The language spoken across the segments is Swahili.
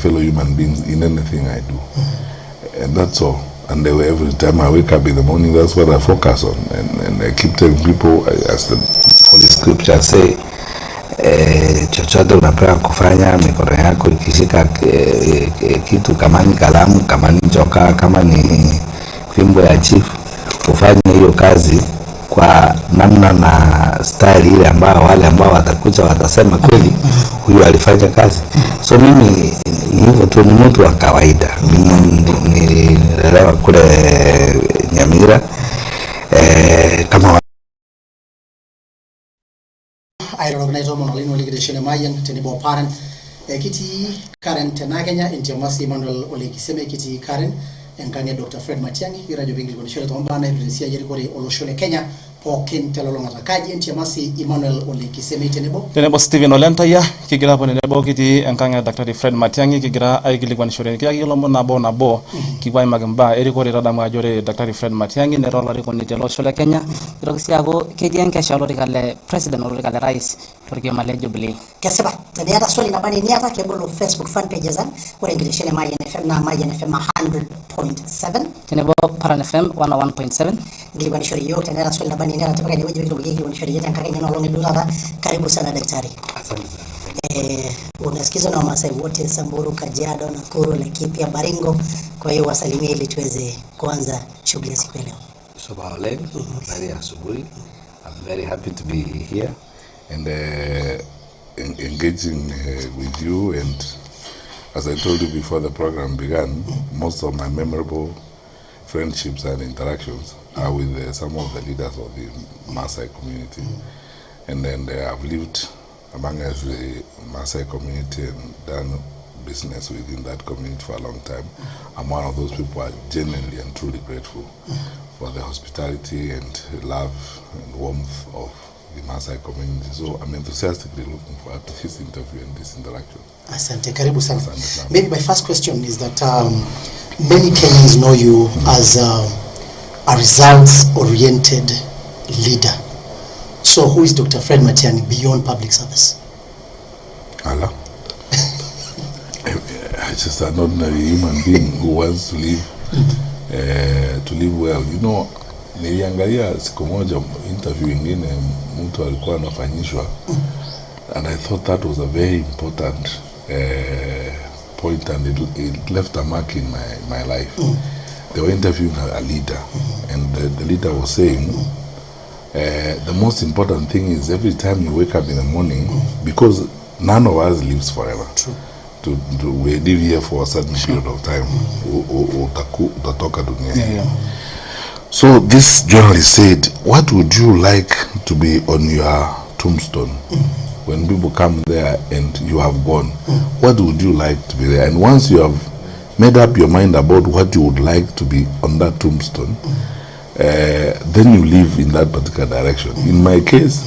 fellow human beings in anything I do. And that's all. And every time I wake up in the morning, that's what I focus on. And I keep telling people, as the Holy Scripture say, chochote unapewa kufanya, mikono yako ikishika kitu kama ni kalamu, kama ni joka, kama ni fimbo ya chief, ufanye hiyo kazi kwa namna na style ile ambao wale ambao watakuja watasema kweli huyu alifanya kazi. So mimi hivyo tu, ni mtu wa kawaida. Mimi nilelewa kule Nyamira kama I recognize all monolin oligration mayan tenibo parent kiti Karen Tenagenya intiamasi Emmanuel Olegiseme kiti Karen enkanya Dr. Fred Matiang'i irajo bingi konishole tombana evidencia yerikore oloshole Kenya pokin telolonga takaji intiamasi Emmanuel Olegiseme tenebo Steven Olentaya kigira pone nebo kiti enkanya Dr. Fred Matiang'i kigira aigilikwan shore kia yolomo nabo kibai magamba erikore radamu ajore Dr. Fred Matiang'i nerola rikoni teloshole Kenya irokisiago kiti enkesha olorikale president olorikale rais torkia male Jubilee keseba taniata swali na bani niata kebolo Facebook fan page zan ore ngilishele Mayan FM na Mayan FM 100.7 tenebo Paran FM 101.7 ngilikuwa nishori yote taniata swali na bani niata tapaka niweje vitu ngilikuwa nishori yote nkakenya na longi dulada. Karibu sana daktari. Asante. Unasikiza na Wamasai wote Samburu, Kajiado, Nakuru, Laikipia, Baringo. Kwa hiyo wasalimie ili tuweze kuanza shughuli ya siku leo. Sobaole, very asubuhi. I'm very happy to be here and engaging with you. And as I told you before the program began, most of my memorable friendships and interactions are with some of the leaders of the Maasai community. And then I've lived among us the Maasai community and done business within that community for a long time. I'm one of those people who are genuinely and truly grateful for the hospitality and love and warmth of the Maasai community. So I'm enthusiastically looking forward to this interview and this interaction. Asante, karibu sana. Maybe my first question is that many Kenyans know you as a results-oriented leader. So who is Dr. Fred Matiang'i beyond public service? Allah. I'm just an ordinary human being who wants to live well. You know, niliangalia siku moja interview ingine mtu alikuwa anafanyishwa, and I thought that was a very important point, and it left a mark in my life. They were interviewing a leader, and the leader was saying, the most important thing is every time you wake up in the morning, because none of us lives forever. True. We live here for a certain period of time. Utatoka dunia. So this journalist said, what would you like to be on your tombstone? When people come there and you have gone, what would you like to be there? And once you have made up your mind about what you would like to be on that tombstone, then you live in that particular direction. In my case,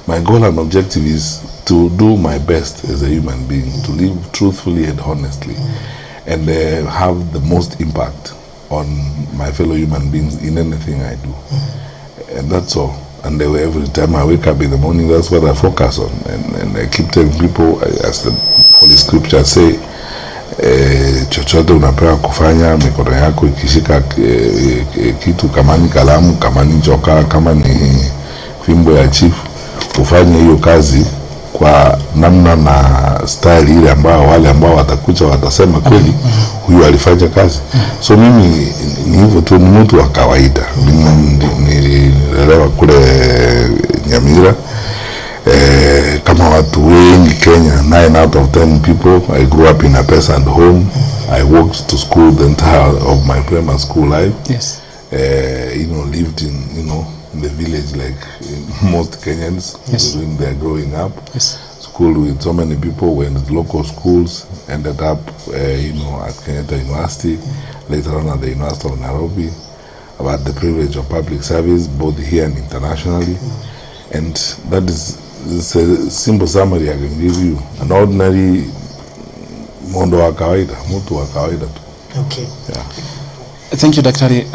my goal and objective is to do my best as a human being, to live truthfully and honestly, and have the most impact on my fellow human beings in anything I do. And that's all. And every time I wake up in the morning, that's what I focus on. And I keep telling people, as the Holy Scripture say, chochote unapewa kufanya, mikono yako ikishika kitu kama ni kalamu, kama ni joka, kama ni fimbo ya chief, ufanye hiyo kazi kwa namna na style ile ambao wale ambao watakuja watasema kweli huyu alifanya kazi. So mimi ni hivyo tu, ni mtu wa kawaida. Nilelewa kule Nyamira kama watu wengi Kenya, 9 out of 10 people. I grew up in a peasant home. I walked to school the entire of my primary school life. Yes. Lived in the village like most Kenyans. Yes. During their growing up. Yes. School with so many people, went to local schools, ended up at Kenyatta University, later on at the University of Nairobi. About the privilege of public service both here and internationally. And that is a simple summary I can give you. An ordinary mondo wa kawaida, mtu wa kawaida. Okay. Yeah. Thank you, Daktari.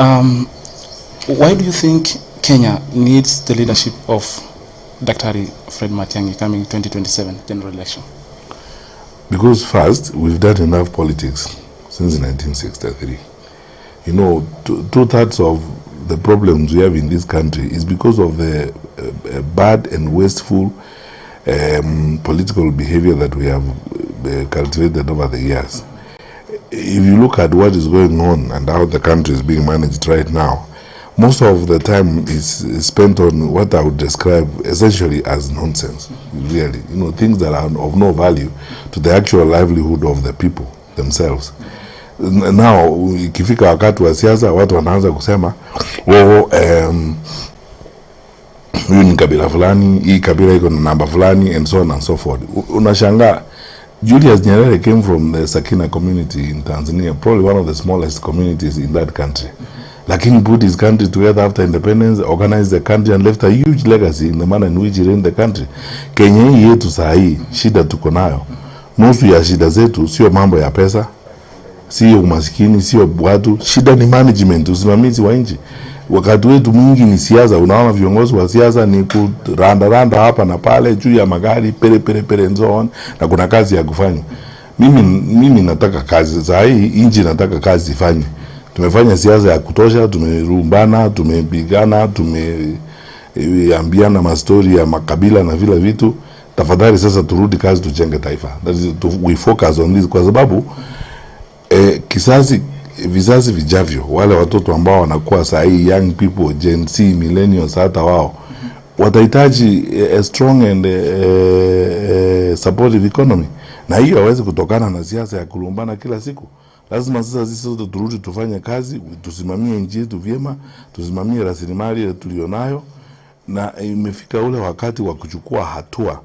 Why do you think Kenya needs the leadership of Daktari Fred Matiang'i coming 2027 general election? Because first, we've done enough politics since 1963. You know, two-thirds of the problems we have in this country is because of the bad and wasteful political behavior that we have cultivated over the years. If you look at what is going on and how the country is being managed right now, most of the time is spent on what I would describe essentially as nonsense, really. You know, things that are of no value to the actual livelihood of the people themselves. Now, ikifika wakati wa siasa, watu wanaanza kusema, huyu ni kabila fulani, hii kabila iko na namba fulani, and so on and so forth. Unashangaa, Julius Nyerere came from the Sakina community in Tanzania, probably one of the smallest communities in that country. Lakini put his country together after independence, organized the country and left a huge legacy in the manner in which he ran the country. Kenya hii yetu saa hii, shida tuko nayo. Nusu ya shida zetu sio mambo ya pesa, sio umaskini, sio watu. Shida ni management, usimamizi wa nchi. Wakati wetu mwingi ni siasa. Unaona viongozi wa siasa ni kuranda hapa na pale juu ya magari, pere and so on, na kuna kazi ya kufanya. Mimi nataka kazi saa hii, nchi nataka kazi ifanye. Tumefanya siasa ya kutosha, tumerumbana, tumepigana, tumeambiana mastori ya makabila na vile vitu. Tafadhali sasa turudi kazi, tujenge taifa. That is, we focus on this, kwa sababu vizazi vijavyo, wale watoto ambao wanakuwa saa hii, young people, Gen Z, millennials, hata wao watahitaji a strong and supportive economy, na hiyo hawezi kutokana na siasa ya kulumbana kila siku. Lazima sasa sisi sote turudi tufanye kazi, tusimamie nchi yetu vyema, tusimamie rasilimali tulionayo, na imefika ule wakati wa kuchukua hatua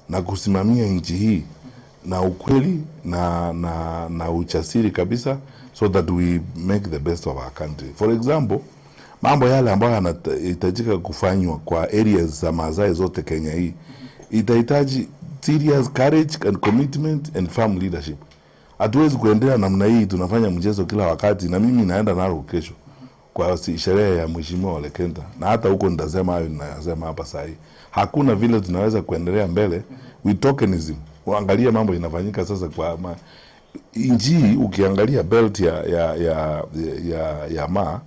na kusimamia nchi hii na ukweli na uchasiri kabisa, so that we make the best of our country. For example, mambo yale ambayo yanahitajika kufanywa kwa areas za Maasai zote Kenya hii, itahitaji serious courage and commitment and firm leadership. Hatuwezi kuendelea namna hii, tunafanya mchezo kila wakati, na mimi naenda nalo kesho kwa sherehe ya Mheshimiwa Ole Kenta, na hata huko nitasema hayo ninayosema hapa sasa hivi. Hakuna vile tunaweza kuendelea mbele with tokenism. Uangalia mambo inafanyika sasa kwa nchi. Ukiangalia belt ya Maa,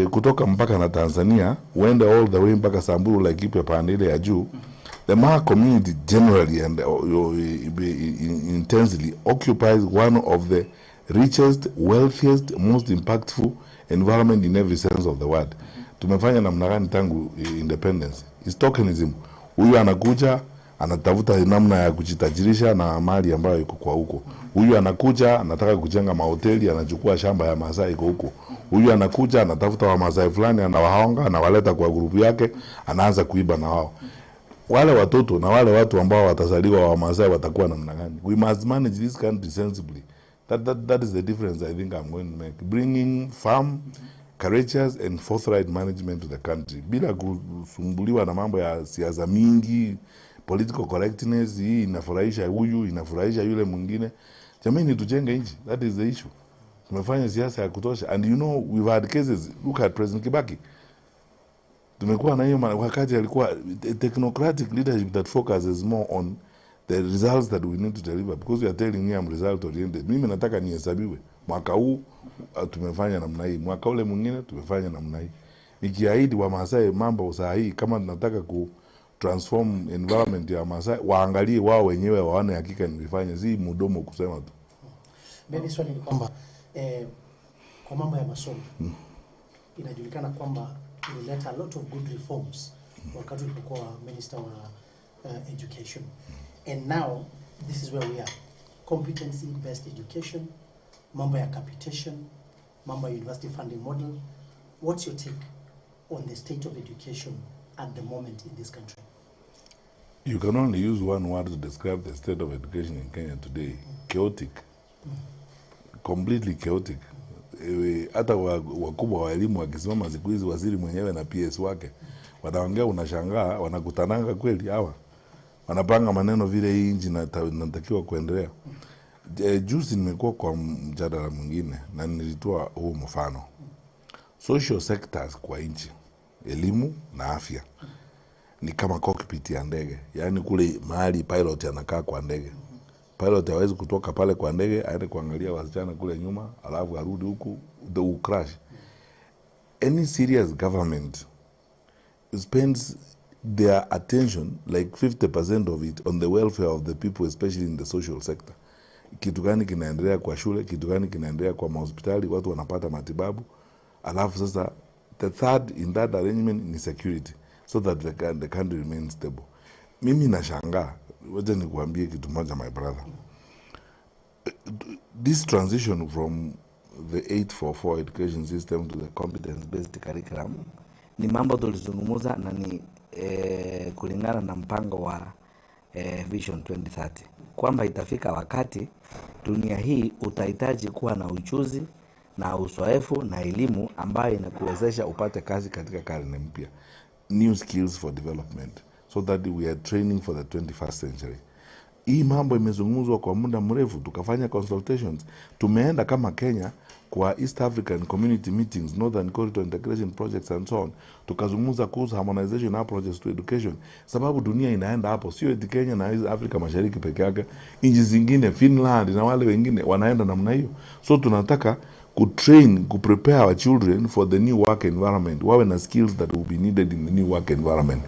kutoka mpaka na Tanzania, uende all the way mpaka Samburu, Laikipia pande ile ya juu. The Maa community generally and intensely occupies one of the richest, wealthiest, most impactful environment in every sense of the word. Tumefanya namna gani tangu independence? Is tokenism. Huyu anakuja, anatafuta namna ya kujitajirisha na mali ambayo iko kwa huko. Huyu anakuja, anataka kujenga mahoteli, anachukua shamba ya Maasai iko huko. Huyu anakuja, anatafuta wa Maasai fulani, anawahonga, anawaleta kwa grupu yake, anaanza kuiba na wao. Wale watoto na wale watu ambao watazaliwa wa Maasai watakuwa namna gani? We must manage this country sensibly. That is the difference I think I'm going to make. Bringing firm, courageous and forthright management to the country. Bila kusumbuliwa na mambo ya siasa mingi, political correctness, hii inafurahisha huyu, inafurahisha yule mwingine. Jamani, tujenge nchi. That is the issue. Tumefanya siasa ya kutosha. And you know, we've had cases. Look at President Kibaki. Tumekuwa na hiyo wakati alikuwa technocratic leadership that focuses more on the results that we need to deliver, because you are telling me I'm result oriented. Mimi nataka nihesabiwe. Mwaka huu tumefanya namna hii, mwaka ule mwingine tumefanya namna hii. Nikiahidi wa Maasai mambo saa hii, kama tunataka ku transform environment ya Maasai, waangalie wao wenyewe waone hakika nilifanya, si mdomo kusema tu. Mimi swali ni kwamba kwa mambo ya masomo inajulikana kwamba ilileta a lot of good reforms wakati ulipokuwa minister wa education, and now this is where we are. Competency based education, mambo ya capitation, mambo ya university funding model. What's your take on the state of education at the moment in this country? You can only use one word to describe the state of education in Kenya today. Chaotic. Completely chaotic. Hata wakubwa wa elimu wakisimama siku hizi, waziri mwenyewe na PS wake wanaongea, unashangaa wanakutananga kweli hawa. Wanapanga maneno vile hii nchi inatakiwa kuendelea. Juzi nimekuwa kwa mjadala mwingine na nilitoa huo mfano. Social sectors kwa nchi, elimu na afya, ni kama cockpit ya ndege. Yaani kule mahali pilot anakaa kwa ndege. pilot hawezi kutoka pale kwa ndege aende kuangalia wasichana kule nyuma alafu arudi huku the crash. Any serious government spends their attention, like 50% of it, on the welfare of the people, especially in the social sector. Kitu gani kinaendelea kwa shule, kitu gani kinaendelea kwa hospitali, watu wanapata matibabu. Alafu sasa the third in that arrangement ni security, so that the country remains stable. Mimi nashangaa, wacha nikuambie kitu moja my brother. This transition from the 844 education system to the competence-based curriculum ni mambo tulizungumza na ni kulingana na mpango wa Vision 2030 kwamba itafika wakati dunia hii utahitaji kuwa na ujuzi na uzoefu na elimu ambayo inakuwezesha upate kazi katika karne mpya, new skills for development, so that we are training for the 21st century. Hii mambo imezungumzwa kwa muda mrefu, tukafanya consultations, tumeenda kama Kenya kwa East African Community Meetings, Northern Corridor Integration Projects and so on, tukazungumza kuhusu harmonization approaches to education, sababu dunia inaenda hapo, sio eti Kenya na Afrika Mashariki peke yake, nchi zingine Finland na wale wengine wanaenda namna hiyo. So tunataka kutrain, kuprepare our children for the new work environment, wawe na skills that will be needed in the new work environment.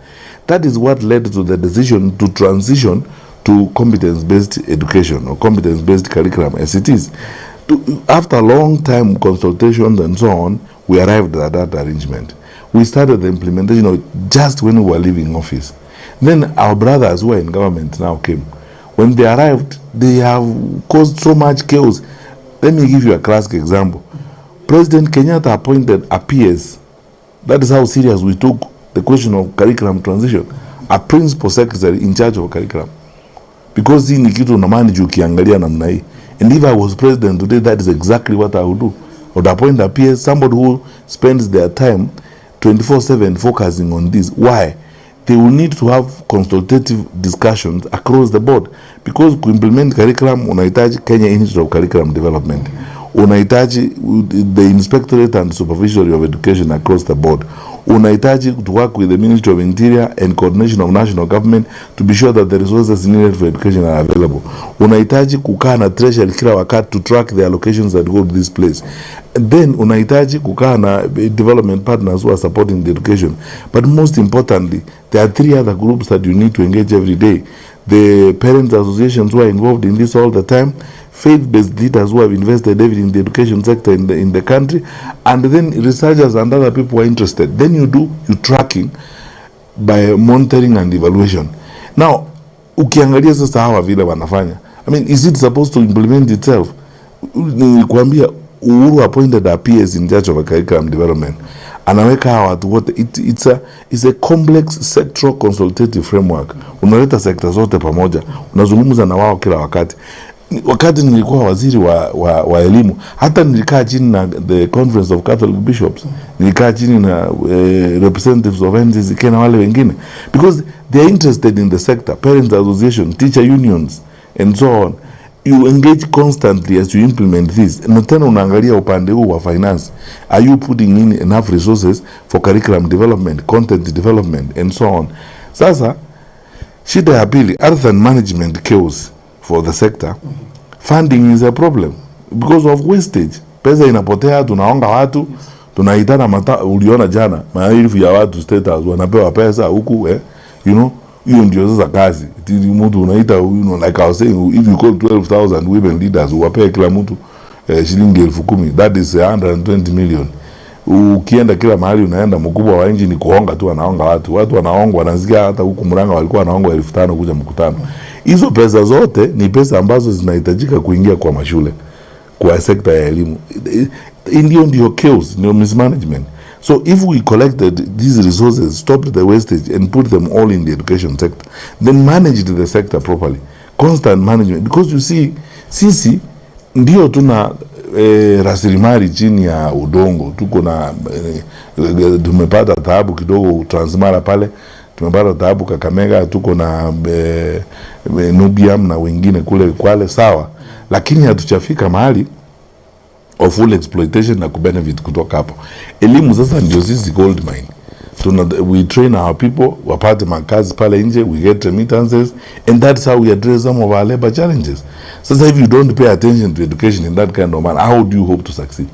That is what led to the decision to transition to competence-based education or competence-based curriculum as it is. After a long time consultations and so on, we arrived at that arrangement. We started the implementation of it just when we were leaving office. Then our brothers who are in government now came. When they arrived, they have caused so much chaos. Let me give you a classic example. President Kenyatta appointed a PS. That is how serious we took the question of curriculum transition. A principal secretary in charge of curriculum. Because hii ni kitu na manage ukiangalia namna hii. And if I was president today, that is exactly what I would do. I would appoint a PS, somebody who spends their time 24/7 focusing on this. Why? They will need to have consultative discussions across the board. Because to implement curriculum, unahitaji Kenya Institute of Curriculum Development. Unahitaji the Inspectorate and Supervisory of Education across the board. Unahitaji to work with the Ministry of Interior and coordination of national government to be sure that the resources needed for education are available. Unahitaji kukaa na Treasury kila wakati to track the allocations that go to this place. Then unahitaji kukaa na development partners who are supporting the education. But most importantly, there are 3 other groups that you need to engage every day. The parents associations who are involved in this all the time, faith-based leaders who have invested heavily in the education sector in the country, and then researchers and other people who are interested. Then you do your tracking by monitoring and evaluation. Now, ukiangalia sasa hawa vile wanafanya, I mean, is it supposed to implement itself? Nilikwambia Uhuru appointed a PS in charge of a curriculum development. Anaweka hawa watu wote. It's a complex sectoral consultative framework. Unaleta sekta zote pamoja, unazungumza na wao kila wakati. Wakati nilikuwa waziri wa elimu, hata nilikaa chini na the Conference of Catholic Bishops, nilikaa chini na representatives of NCCK na wale wengine, because they are interested in the sector, parents association, teacher unions and so on. You engage constantly as you implement this. Na tena unaangalia upande huu wa finance. Are you putting in enough resources for curriculum development, content development and so on? Sasa shida ya pili, other than management chaos for the sector, funding is a problem because of wastage. Pesa inapotea, tunaonga watu, tunaitana uliona jana, maelfu ya watu state house wanapewa pesa huku, you know, hiyo ndio sasa kazi. Mtu unaita, you know, like I was saying, if you call 12,000 women leaders, uwapea kila mtu shilingi 10,000, that is 120 million. Ukienda kila mahali unaenda, mkubwa wa nchi ni kuonga tu, anaonga watu wanaongwa, wanasikia hata huku Murang'a walikuwa wanaongwa 5,000 kuja mkutano. Hizo pesa zote ni pesa ambazo zinahitajika kuingia kwa mashule, kwa sekta ya elimu. Ndio chaos, ndio mismanagement. So if we collected these resources, stopped the wastage and put them all in the education sector, then managed the sector properly, constant management, because you see, sisi ndio tuna rasilimali chini ya udongo, tuko na tumepata taabu kidogo Transmara pale, tumepata taabu Kakamega, tuko na Nubiam na wengine kule Kwale, sawa, lakini hatuchafika mahali of full exploitation na kubenefit kutoka hapo. Elimu sasa ndio sisi gold mine. We train our people, wapate makazi pale nje, we get remittances, and that's how we address some of our labor challenges. So if you don't pay attention to education in that kind of manner, how do you hope to succeed?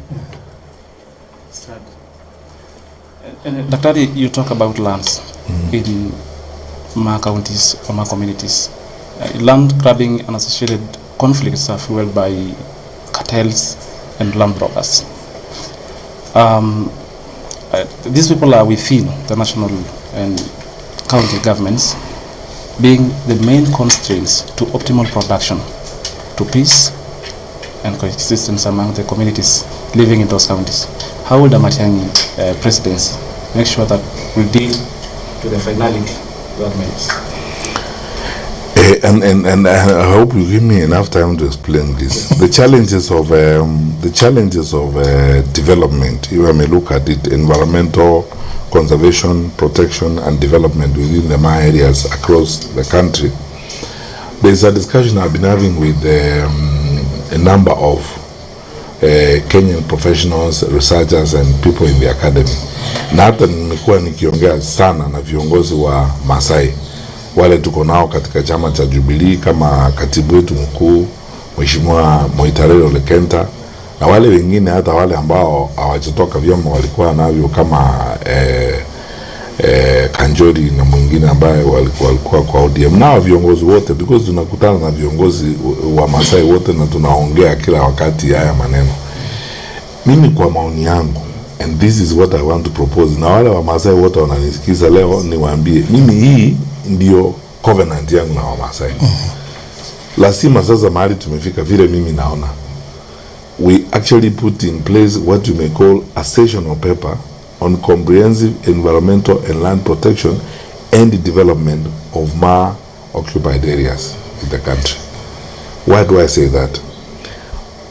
And Dr. You talk about lands in my counties or my communities. Land grabbing and associated conflicts are fueled by cartels and land brokers. These people are within the national and county governments, being the main constraints to optimal production, to peace and coexistence among the communities living in those counties. How will the Matiang'i presidency make sure that we deal to the finality governments? And I hope you give me enough time to explain this. The challenges of development, if I may look at it, environmental conservation, protection, and development within the Maa areas across the country. There is a discussion I've been having with a number of Kenyan professionals, researchers, and people in the academy. Na hata nimekuwa nikiongea sana na viongozi wa Masai wale tuko nao katika chama cha Jubilee, kama katibu wetu mkuu Mheshimiwa Moitarero Lekenta, na wale wengine, hata wale ambao hawajatoka vyama walikuwa navyo kama Kanjori na mwingine ambaye walikuwa kwa ODM, na viongozi wote, because tunakutana na viongozi wa Masai wote na tunaongea kila wakati haya maneno. Mimi kwa maoni yangu, and this is what I want to propose, na wale wa Masai wote wananisikiza leo, niwaambie mimi hii ndio covenant yangu na wa Masai. Lazima sasa mahali tumefika vile mimi naona, we actually put in place what you may call a session of paper on comprehensive environmental and land protection and the development of Maa occupied areas in the country. Why do I say that?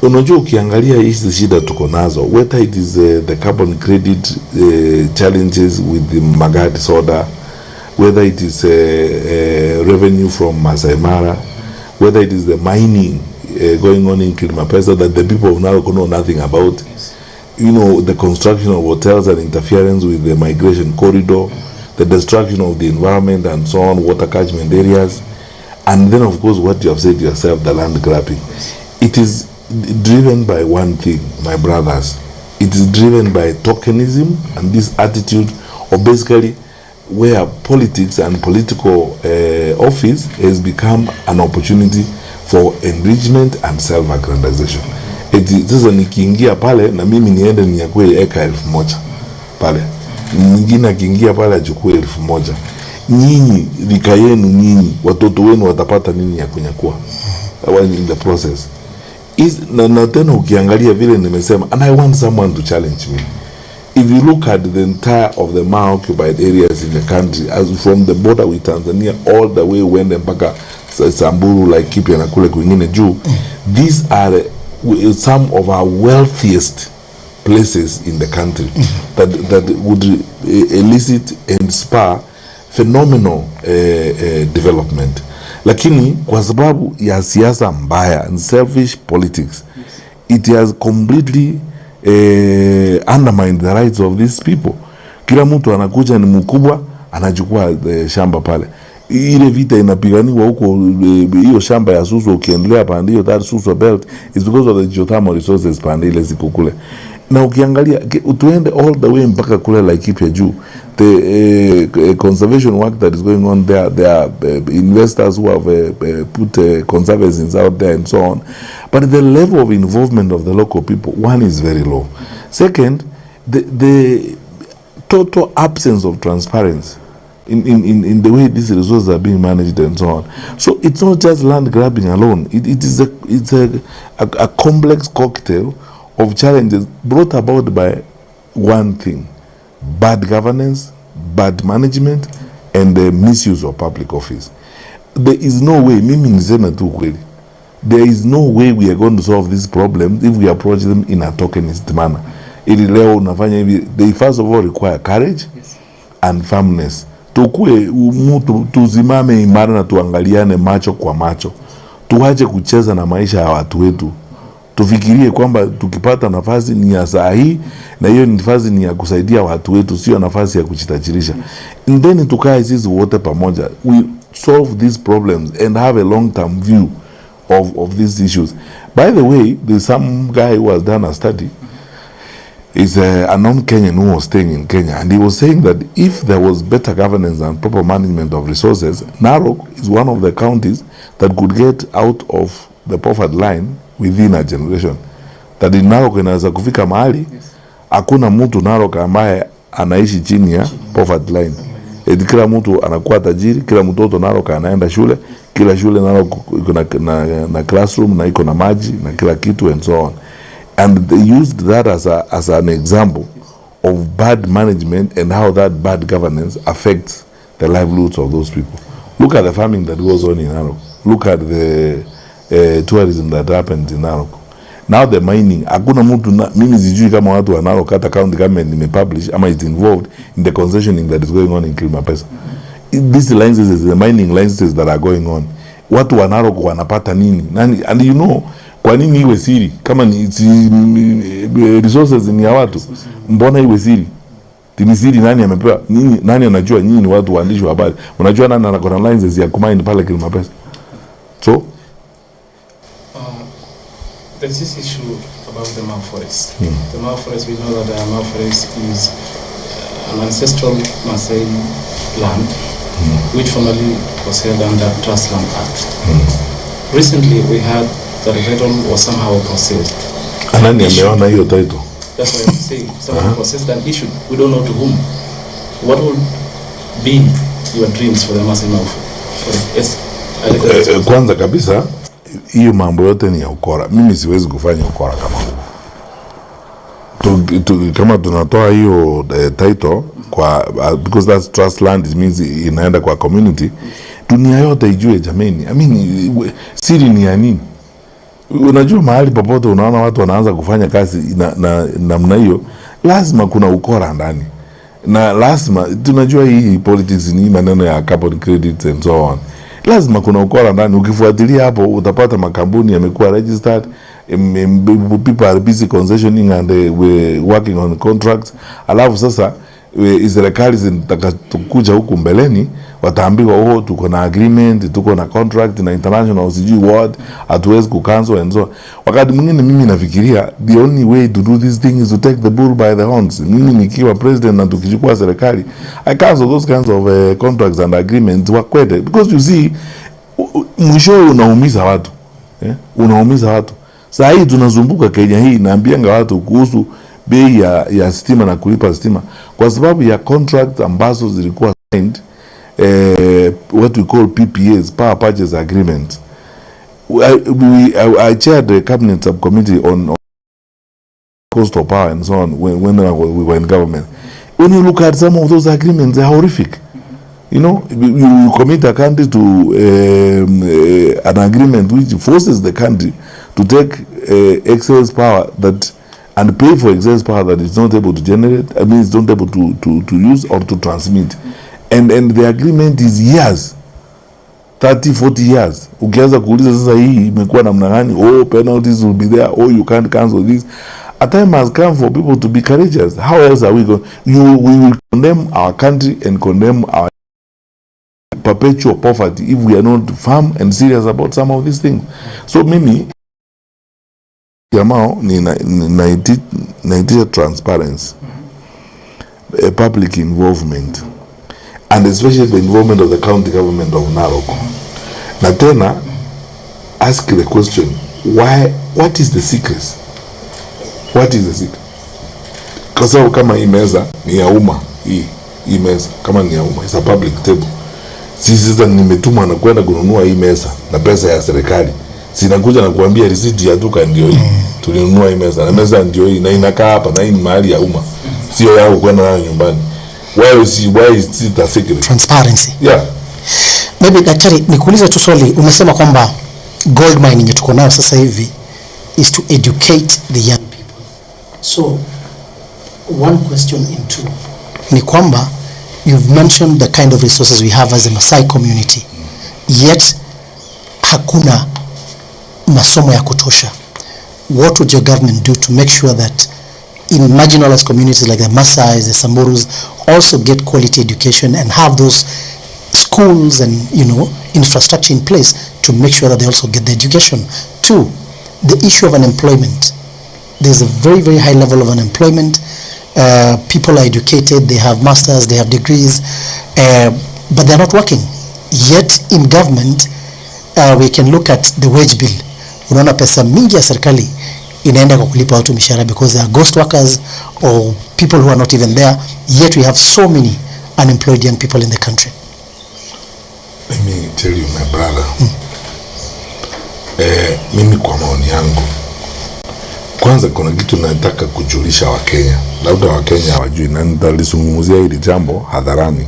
Unajua ukiangalia hizi shida tuko nazo, whether it is the carbon credit challenges with the magadi soda, whether it is revenue from Masai Mara, whether it is the mining going on in Kilimapesa that the people of Narok know nothing about, you know, the construction of hotels and interference with the migration corridor, the destruction of the environment and so on, water catchment areas, and then of course what you have said yourself, the land grabbing. It is driven by one thing, my brothers. It is driven by tokenism and this attitude of basically where politics and political office has become an opportunity for enrichment and self-aggrandization. Sasa nikiingia pale na mimi niende ninyakue eka 1,000 pale, mwingine akiingia pale achukue 1,000, nyinyi rika yenu, nyinyi watoto wenu watapata nini ya kunyakua in the process? Na tena ukiangalia vile nimesema, and I want someone to challenge me. If you look at the entire of the Maa occupied areas in the country, as from the border with Tanzania all the way wende mpaka Samburu, like Laikipia na kule kwingine juu, these are some of our wealthiest places in the country that would elicit and spur phenomenal development. Lakini kwa sababu ya siasa mbaya and selfish politics, it has completely undermined the rights of these people. Kila mtu anakuja ni mkubwa, anachukua shamba pale. Ile vita inapiganiwa huko, hiyo shamba ya Suswa ukiendelea pande hiyo, that Suswa belt is because of the geothermal resources pande ile ziko kule. Na ukiangalia tuende all the way mpaka kule Laikipia juu, the conservation work that is going on there, there are investors who have put conservancies out there and so on, but the level of involvement of the local people, one, is very low. Second, the total absence of transparency in the way these resources are being managed and so on. So it's not just land grabbing alone. It's a complex cocktail of challenges brought about by one thing: bad governance, bad management, and the misuse of public office. There is no way, mimi niseme tu kweli, there is no way we are going to solve these problems if we approach them in a tokenist manner. Ili leo unafanya hivi, they first of all require courage and firmness. Tukue mtu tuzimame imara na tuangaliane macho kwa macho. Tuache kucheza na maisha ya watu wetu tufikirie kwamba tukipata nafasi ni ya saa hii, na hiyo nafasi ni ya kusaidia watu wetu, sio nafasi ya kuchitachirisha. And then tukae sisi wote pamoja, we solve these problems and have a long term view of these issues. By the way, there's some guy who has done a study. He's a non-Kenyan who was staying in Kenya, and he was saying that if there was better governance and proper management of resources, Narok is one of the counties that could get out of the poverty line within a generation. That in Narok inaweza kufika mahali hakuna mtu Narok ambaye anaishi chini ya poverty line. Kila mtu anakuwa tajiri, kila mtoto Narok anaenda shule, kila shule Narok iko na classroom na iko na maji na kila kitu and so on. And they used that as an example of bad management and how that bad governance affects the livelihoods of those people. Look at the farming that goes on in Narok. Look at the tourism that happens in Narok. Now the mining, hakuna mtu mimi sijui kama watu wa Narok hata county government imepublish ama is involved in the concessioning that is going on in Kilimapesa. These licenses, the mining licenses that are going on, watu wa Narok wanapata nini? And you know, kwa nini iwe siri? Kama ni resources ni ya watu, mbona iwe siri? Ni siri, nani amepewa? Nani anajua? Nyinyi ni watu waandishi wa habari. Unajua nani ana licenses ya kumine pale Kilimapesa? So there's this issue about the Mau Forest. The Mau Forest, we know that the Mau Forest is an ancestral Maasai land, which formerly was held under Trust Land Act. Recently, we had the title was somehow processed. Anani ameona hiyo title? That's what I'm saying. Somehow processed and issued. We don't know to whom. What would be your dreams for the Maasai Mau Forest? Yes. Kwanza kabisa, hiyo mambo yote ni ya ukora. Mimi siwezi kufanya ukora kama huo. Kama tunatoa hiyo title kwa because that's trust land, it means inaenda kwa community. Dunia yote ijue jameni. I mean, siri ni ya nini? Unajua mahali popote unaona watu wanaanza kufanya kazi na namna hiyo, lazima kuna ukora ndani. Na lazima tunajua hii politics ni maneno ya carbon credits and so on. Lazima kuna ukora ndani. Ukifuatilia hapo utapata makampuni yamekuwa registered, people are busy concessioning and we working on contracts. Alafu sasa serikali zitakazokuja huku mbeleni wataambiwa tuko na agreement, tuko na contract na international sijui what, hatuwezi kucancel and so. Wakati mwingine mimi nafikiria the only way to do this thing is to take the bull by the horns. Mimi nikiwa president na tukichukua serikali, I cancel those kinds of contracts and agreements wakwete, because you see mwisho unaumiza watu. Unaumiza watu. Sasa hii tunazunguka Kenya hii naambianga watu kuhusu bei ya stima na kulipa stima kwa sababu ya contracts ambazo zilikuwa signed, what we call PPAs, power purchase agreements. I chaired the cabinet subcommittee on cost of power and so on when we were in government. When you look at some of those agreements, they're horrific. You know, you commit a country to an agreement which forces the country to take excess power and pay for excess power that it's not able to generate, I mean it's not able to use or to transmit. And the agreement is years, 30, 40 years. Ukianza kuuliza sasa hii imekuwa namna gani, penalties will be there, you can't cancel this. A time has come for people to be courageous. How else are we going? We will condemn our country and condemn our perpetual poverty if we are not firm and serious about some of these things. So mimi Yamao ni transparency, public involvement, and especially the involvement of the county government of Narok. Na tena ask the question, what is the secret? What is the secret? Kwa sababu kama hii meza ni ya umma, hii meza kama ni ya umma, it's a public table. Sisi sasa nimetuma na kwenda kununua hii meza na pesa ya serikali. Sinakuja na kuambia risiti ya duka ndio hii. Tulinunua hii meza na meza ndio hii na inakaa hapa na hii ni mahali ya umma. Sio yao kwenda nayo nyumbani. Why is it a secret? Transparency. Yeah. Maybe daktari nikuulize tu swali, umesema kwamba gold mine yenye tuko nayo sasa hivi is to educate the young people. So one question in two ni kwamba you've mentioned the kind of resources we have as a Maasai community, yet hakuna masomo ya kutosha. what would your government do to make sure that in marginalized communities like the Maasais, the Samburus, also get quality education and have those schools and, you know, infrastructure in place to make sure that they also get the education? Two, the issue of unemployment. There's a very, very high level of unemployment. People are educated, they have masters, they have degrees, but they're not working. Yet in government, we can look at the wage bill. Unaona pesa mingi ya serikali inaenda kwa kulipa watu mishahara because they are ghost workers or people who are not even there. Yet we have so many unemployed young people in the country. Let me tell you, my brother. Mimi kwa maoni yangu, kwanza kuna kitu nataka kujulisha Wakenya. Labda Wakenya hawajui, na nitalizungumzia hili jambo hadharani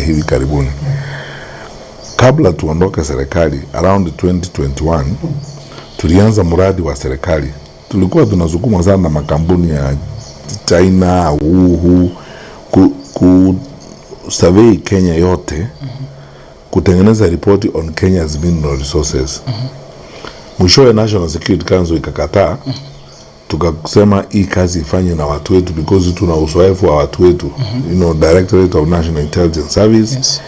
hivi karibuni. Kabla tuondoke serikali around 2021, tulianza mradi wa serikali. Tulikuwa tunasukuma sana na makampuni ya China ku survey Kenya yote, kutengeneza report on Kenya's mineral resources. Mwishowe National Security Council ikakataa, tukasema hii kazi ifanye na watu wetu because tuna uzoefu wa watu wetu. You know, Directorate of National Intelligence Service,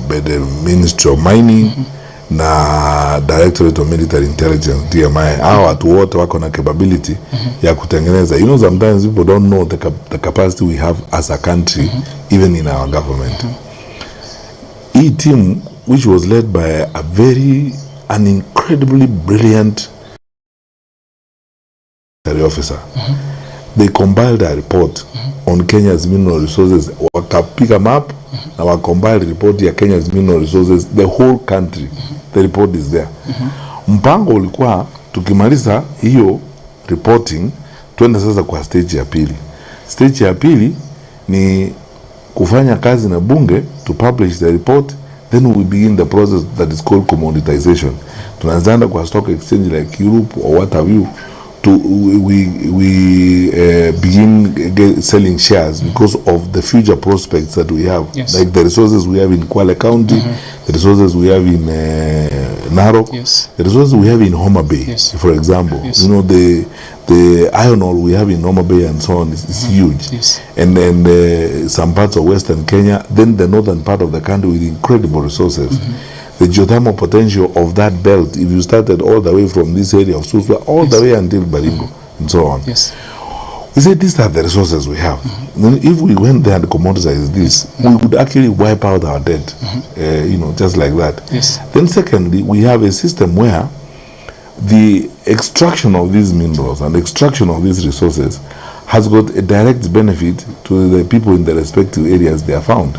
by the Ministry of Mining, na Directorate of Military Intelligence, DMI. Hawa watu wote wako na capability ya kutengeneza. You know, sometimes people don't know the capacity we have as a country, even in our government. Hii team, which was led by an incredibly brilliant officer, they compiled a report on Kenya's mineral resources. Wakapiga map na wakacompile report ya Kenya's mineral resources, the whole country. The report is there. Mpango ulikuwa tukimaliza hiyo reporting, tuende sasa kwa stage ya pili. Stage ya pili ni kufanya kazi na bunge to publish the report, then we begin the process that is called commoditization. Tunaanza kwa stock exchange like Europe or what have you, we begin selling shares because of the future prospects that we have. Yes. Like the resources we have in Kwale County, the resources we have in Narok, the resources we have in Homa Bay, for example. You know, the iron ore we have in Homa Bay and so on is huge. And then some parts of Western Kenya, then the northern part of the country with incredible resources. The geothermal potential of that belt, if you started all the way from this area of Suswa, all the way until Baringo, and so on. We said these are the resources we have. Then if we went there and commoditized this, we could actually wipe out our debt, you know, just like that. Then secondly, we have a system where the extraction of these minerals and extraction of these resources has got a direct benefit to the people in the respective areas they are found.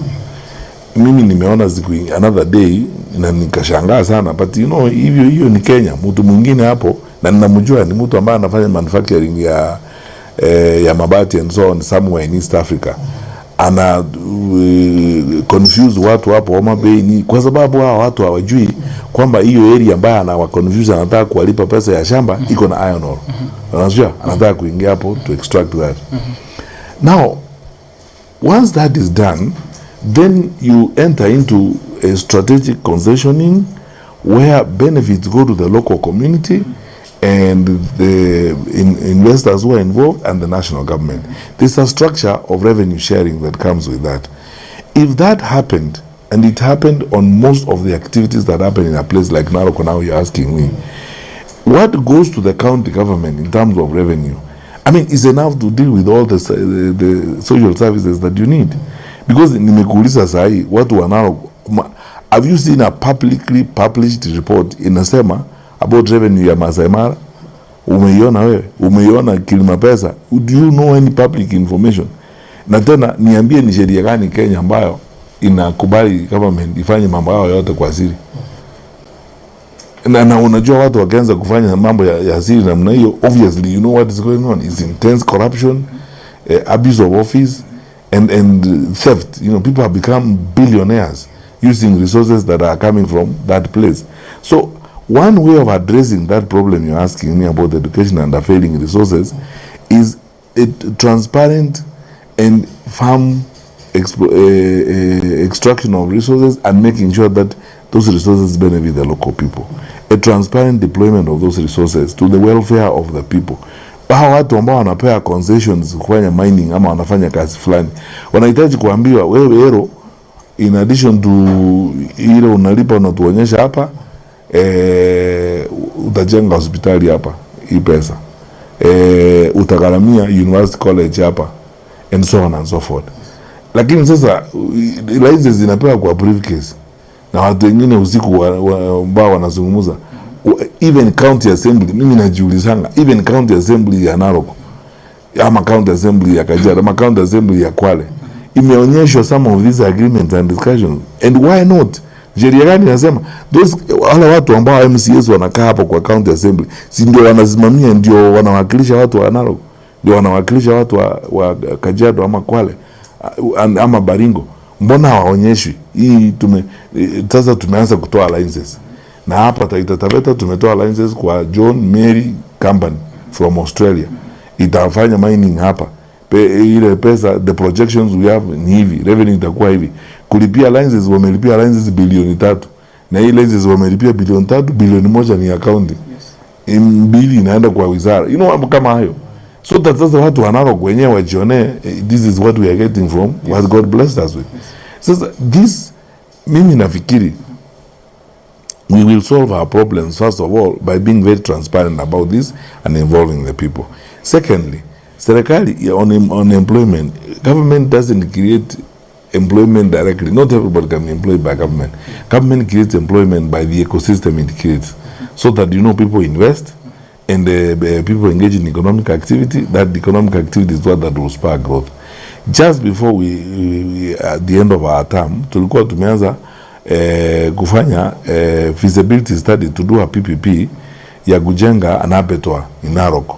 Mimi nimeona another day na nikashangaa sana, but you know, hiyo ni Kenya. Mtu mwingine hapo na ninamjua ni mtu ambaye anafanya manufacturing ya mabati and so on somewhere in East Africa. Ana confuse watu hapo Homa Bay, ni kwa sababu hao watu hawajui kwamba hiyo area ambayo ana confuse, anataka kuwalipa pesa ya shamba iko na iron ore. Unajua, anataka kuingia hapo to extract that. Now, once that is done, then you enter into a strategic concessioning where benefits go to the local community and the investors who are involved and the national government. There's a structure of revenue sharing that comes with that. If that happened, and it happened on most of the activities that happen in a place like Narok, now you're asking me, what goes to the county government in terms of revenue? I mean, it's enough to deal with all the social services that you need. Because nimekuuliza sahi, watu wanao, have you seen a publicly published report inasema about revenue ya Masai Mara? Umeiona wewe? Umeiona Kilima Pesa? Do you know any public information? Na tena niambie ni sheria gani Kenya ambayo inakubali government ifanye mambo yao yote kwa siri? Na unajua watu wakianza kufanya mambo ya siri namna hiyo, obviously you know what is going on. It's intense corruption, abuse of office, and theft. You know, people have become billionaires using resources that are coming from that place. So one way of addressing that problem you're asking me about education and the failing resources is a transparent and firm extraction of resources and making sure that those resources benefit the local people. a transparent deployment of those resources to the welfare of the people. Hawa watu ambao wanapea concessions kufanya mining ama wanafanya kazi fulani wanahitaji kuambiwa, wewe hero, in addition to ile unalipa unatuonyesha hapa, utajenga hospitali hapa hii pesa, utagharamia university college hapa, and so on and so forth. Lakini sasa licenses zinapewa kwa briefcase na watu wengine usiku ambao wanazungumza. Even county assembly, mimi najiulizanga, even county assembly ya Narok ama county assembly ya Kajiado ama county assembly ya Kwale imeonyeshwa some of these agreements and discussions. And why not? Sheria gani inasema those wale watu ambao MCAs wanakaa hapo kwa county assembly si ndio wanasimamia, ndio wanawakilisha watu wa Narok, ndio wanawakilisha watu wa Kajiado ama Kwale ama Baringo? Mbona hawaonyeshwi? Hii sasa tumeanza kutoa licenses. Na hapa Taita Taveta tumetoa licenses kwa John Mary Company from Australia. Itafanya mining hapa. Ile pesa, the projections we have ni hivi, revenue itakuwa hivi. Kulipia licenses, wamelipia licenses bilioni 3. Na hii licenses wamelipia bilioni 3, bilioni 1 ni accounting. Yes. Mbili inaenda kwa wizara. Kama hayo. So that sasa watu wanaro wenyewe wajione, this is what we are getting from what God blessed us with. Sasa this, mimi nafikiri we will solve our problems first of all by being very transparent about this and involving the people. Secondly, serikali on employment, government doesn't create employment directly. Not everybody can be employed by government. Government creates employment by the ecosystem it creates, so that people invest and people engage in economic activity. That economic activity is what that will spark growth. Just before we at the end of our term, tulikuwa tumeanza kufanya feasibility study to do a PPP ya kujenga an abattoir in Narok.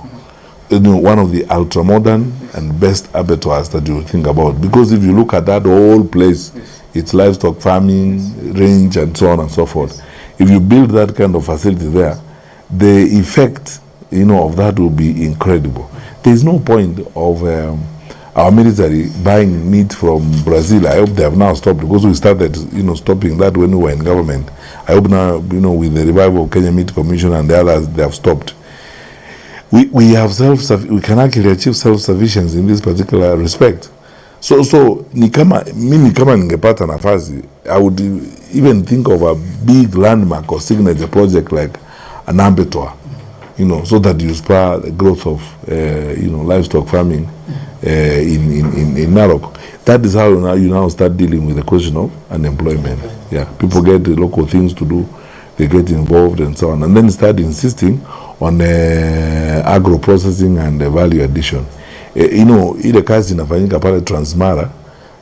One of the ultra modern and best abattoirs that you think about, because if you look at that whole place, it's livestock farming, range, and so on and so forth. If you build that kind of facility there, the effect of that will be incredible. There is no point of our military buying meat from Brazil. I hope they have now stopped, because we started stopping that when we were in government. I hope now with the revival of Kenya Meat Commission and the others, they have stopped. We have we can actually achieve self-sufficiency in this particular respect. So mimi kama ningepata nafasi, I would even think of a big landmark or signature project like an abattoir, so that you spur the growth of livestock farming in Narok. That is how you now start dealing with the question of unemployment. Yeah, people get the local things to do, they get involved and so on, and then start insisting on agro processing and value addition. Ile kazi inafanyika pale Transmara.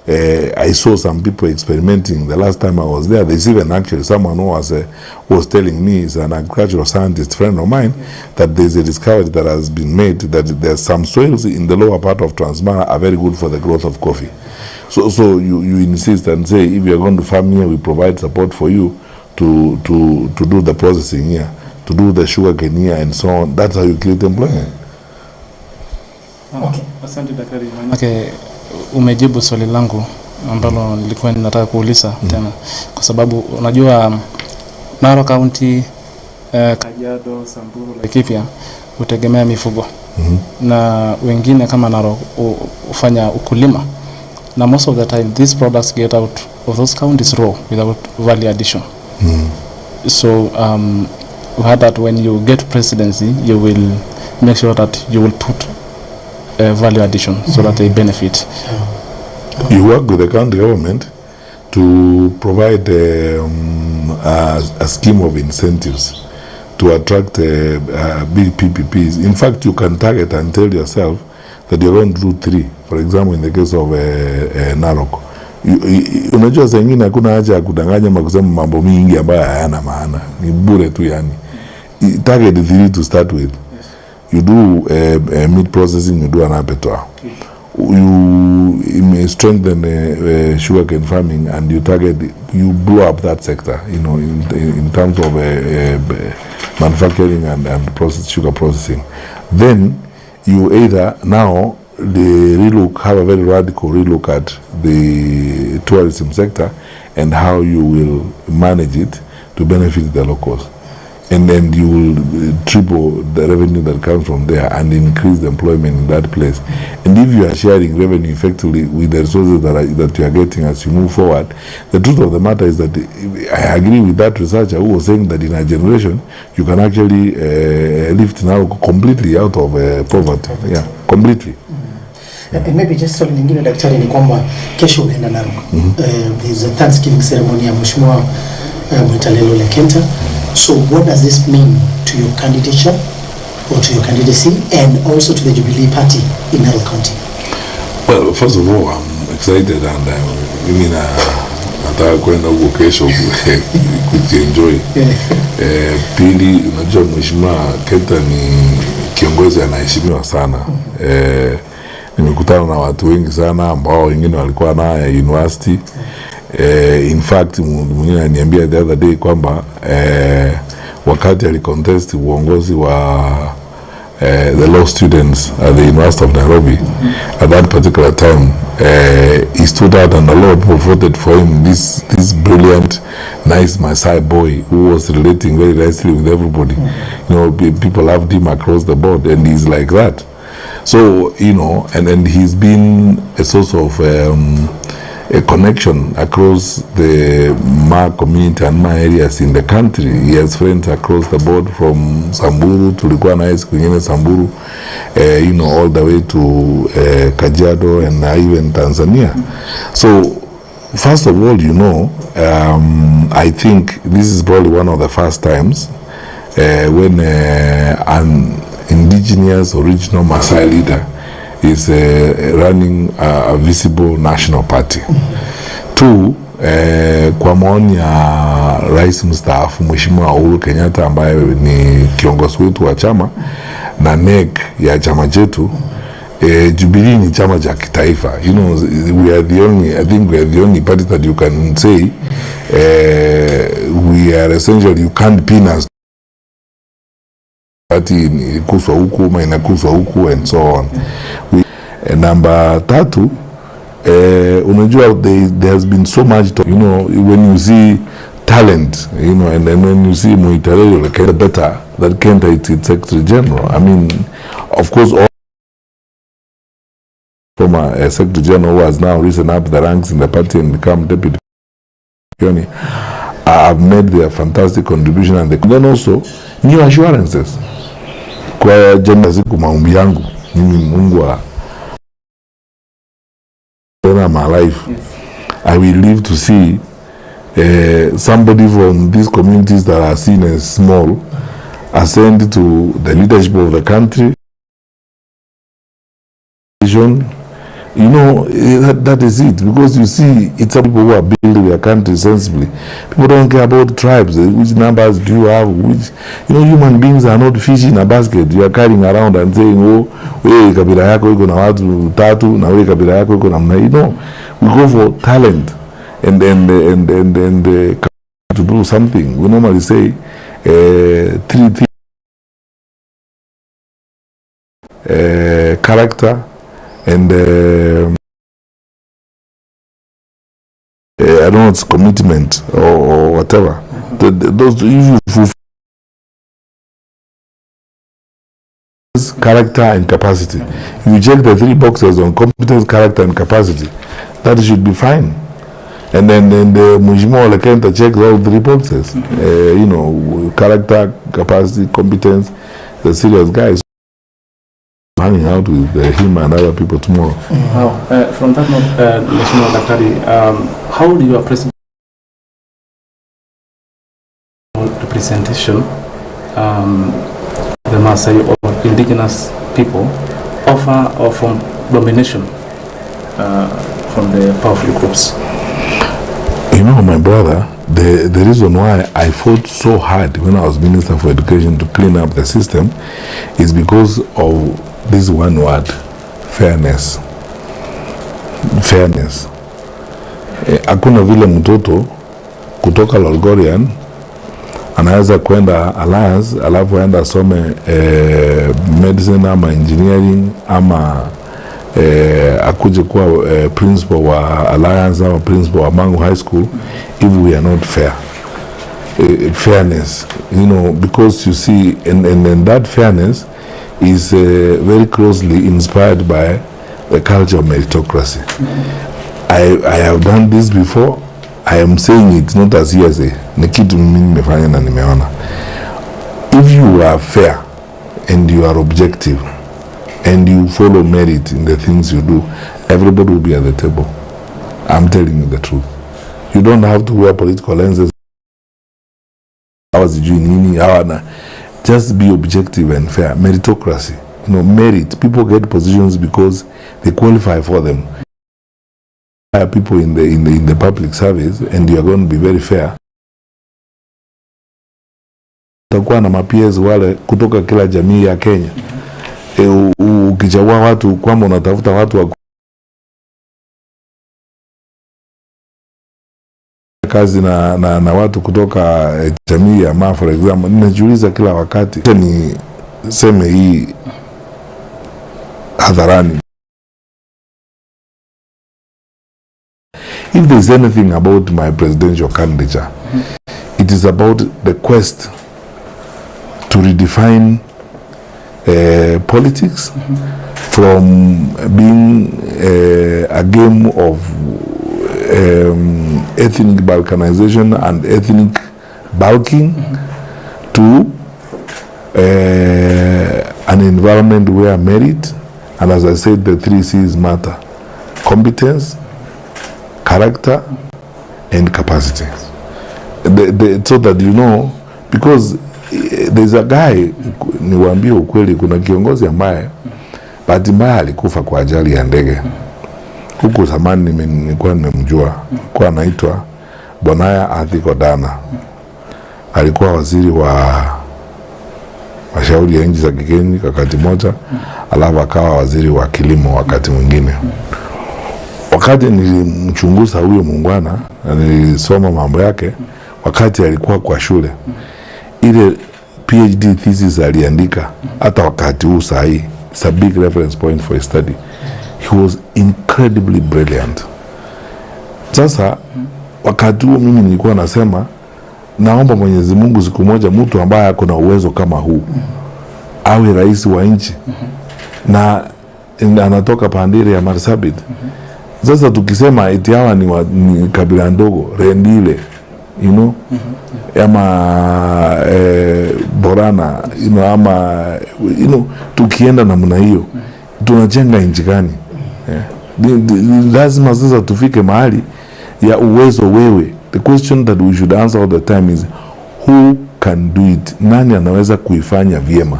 I saw some people experimenting the last time I was there. There's even actually someone who was telling me, is an agricultural scientist friend of mine, that there's a discovery that has been made that there's some soils in the lower part of Transmara are very good for the growth of coffee. So you insist and say, if you're going to farm here, we provide support for you to do the processing here, to do the sugar cane here, and so on. That's how you create employment. Okay. Asante daktari. Okay, umejibu swali langu ambalo nilikuwa ninataka kuuliza tena, kwa sababu unajua Narok County, Kajiado, Samburu, Laikipia hutegemea mifugo. Na wengine kama Narok ufanya ukulima, na most of the time these products get out of those counties raw without value addition. So we heard that when you get presidency, you will make sure that you will put value addition so that they benefit. You work with the county government to provide a scheme of incentives to attract big PPPs. In fact, you can target and tell yourself that you're going to do 3. For example, in the case of Narok, unajua saa ingine hakuna haja ya kudanganya kusema mambo mingi ambayo hayana maana, ni bure tu yani. Target 3 to start with. You do meat processing, you do an abattoir. You may strengthen sugarcane farming, and you blow up that sector, in terms of manufacturing and sugar processing. Then you either now have a very radical relook at the tourism sector and how you will manage it to benefit the locals. and then you will triple the revenue that comes from there and increase the employment in that place. And if you are sharing revenue effectively with the resources that you are getting as you move forward, the truth of the matter is that I agree with that researcher who was saying that in a generation you can actually lift now completely out of poverty. Yeah, completely. And maybe just swali lingine daktari ni kwamba kesho unaenda Narok. There is a Thanksgiving ceremony ya Mheshimiwa Mwitalelo Lekenta. So what does this mean to your candidature or to your candidacy and also to the Jubilee Party in Narok County? Well, first of all, I'm excited and nataka kwenda huko kesho kuenjoy. Pili, unajua Mheshimiwa Kenta ni kiongozi anaheshimiwa sana. Nimekutana na watu wengi sana ambao wengine walikuwa na university. In fact, mwingine ananiambia the other day kwamba wakati alicontest uongozi wa the law students at the University of Nairobi, at that particular time, he stood out and a lot of people voted for him. This brilliant, nice Maasai boy who was relating very nicely with everybody. You know, people loved him across the board, and he's like that. So, you know, and he's been a source of a connection across the Ma community and Ma areas in the country. He has friends across the board from Samburu to Likuanais, kwingine Samburu, you know, all the way to Kajiado and even Tanzania. So, first of all, you know, I think this is probably one of the first times when an indigenous original Maasai leader is running a visible national party. Two, kwa maoni ya rais mstaafu Mheshimiwa Uhuru Kenyatta ambaye ni kiongozi wetu wa chama na NEC ya chama chetu, Jubilee ni chama cha kitaifa. You know, we are the only party that you can say we are essentially, you can't pin us party inakuswa huku ama inakuswa huku and so on. Number 3, unajua there has been so much talk, you know, when you see talent, you know, and then when you see Mwitalelo Lekenta better that Kenta its Secretary General. I mean, of course, all from a Secretary General who has now risen up the ranks in the party and become deputy have made their fantastic contribution, and then also new assurances. Kwa jana siku maombi yangu mimi Mungu my life, yes. I will live to see somebody from these communities that are seen as small ascend to the leadership of the country. You know, that is it, because you see, it's some people who are building their country sensibly. People don't care about tribes, which numbers do you have, which, you know, human beings are not fish in a basket. You are carrying around and saying, oh, we kabila yako iko na watu 3 na we kabila yako iko na mna. You know, we go for talent and to do something. We normally say 3 things: character, and I don't know, it's commitment or whatever. Those usually character and capacity. If you check the 3 boxes on competence, character, and capacity, that should be fine. And then the Mheshimiwa Lekenta checks all 3 boxes. You know, character, capacity, competence. The serious guys. Hanging out with him and other people tomorrow. From that note, Mheshimiwa Daktari, how do your representation, the Maasai or indigenous people, offer or from domination from the powerful groups? You know, my brother, the reason why I fought so hard when I was Minister for Education to clean up the system is because of this one word: fairness. Fairness. Hakuna vile mtoto kutoka Lolgorian anaweza kwenda Alliance alafu aenda asome medicine ama engineering ama akuje kuwa principal wa Alliance ama principal wa Mangu High School if we are not fair. fairness, because you see, and that fairness is very closely inspired by the culture of meritocracy. I have done this before. I am saying it not as hearsay. If you are fair and you are objective and you follow merit in the things you do, everybody will be at the table. I'm telling you the truth. You don't have to wear political lenses. Just be objective and fair. Meritocracy. Merit. People get positions because they qualify for them. People in the public service, and you are going to be very fair. Utakuwa na mapeers wale kutoka kila jamii ya Kenya. Ukichagua watu kwamba unatafuta watu wa kazi na watu kutoka jamii ya Maa, for example, ninajiuliza kila wakati ni seme hii hadharani. If there is anything about my presidential candidature, it is about the quest to redefine politics from being a game of ethnic balkanization and ethnic bulking to an environment where merit, and as I said, the 3 C's matter: competence, character, and capacity. So that because there's a guy, niwaambie ukweli, kuna kiongozi ambaye bahati mbaya alikufa kwa ajali ya ndege. Huko zamani nilikuwa nimemjua, kwa anaitwa Bonaya Athikodana. Alikuwa waziri wa mashauri ya nchi za kigeni wakati moja, alafu akawa waziri wa kilimo wakati mwingine. Wakati nilimchunguza huyo muungwana, nilisoma mambo yake wakati alikuwa kwa shule. Ile PhD thesis aliandika hata wakati huu sahi, it's a big reference point for a study. He was incredibly brilliant. Sasa wakati huo mimi nilikuwa nasema, naomba Mwenyezi Mungu siku moja mtu ambaye ako na uwezo kama huu awe rais wa nchi na anatoka Pandiri ya Marsabit. Sasa tukisema eti hawa ni kabila ndogo, Rendile, ama Borana, ama tukienda namna hiyo tunajenga nchi gani? Lazima sasa tufike mahali ya uwezo wewe. The question that we should answer all the time is who can do it? Nani anaweza kuifanya vyema?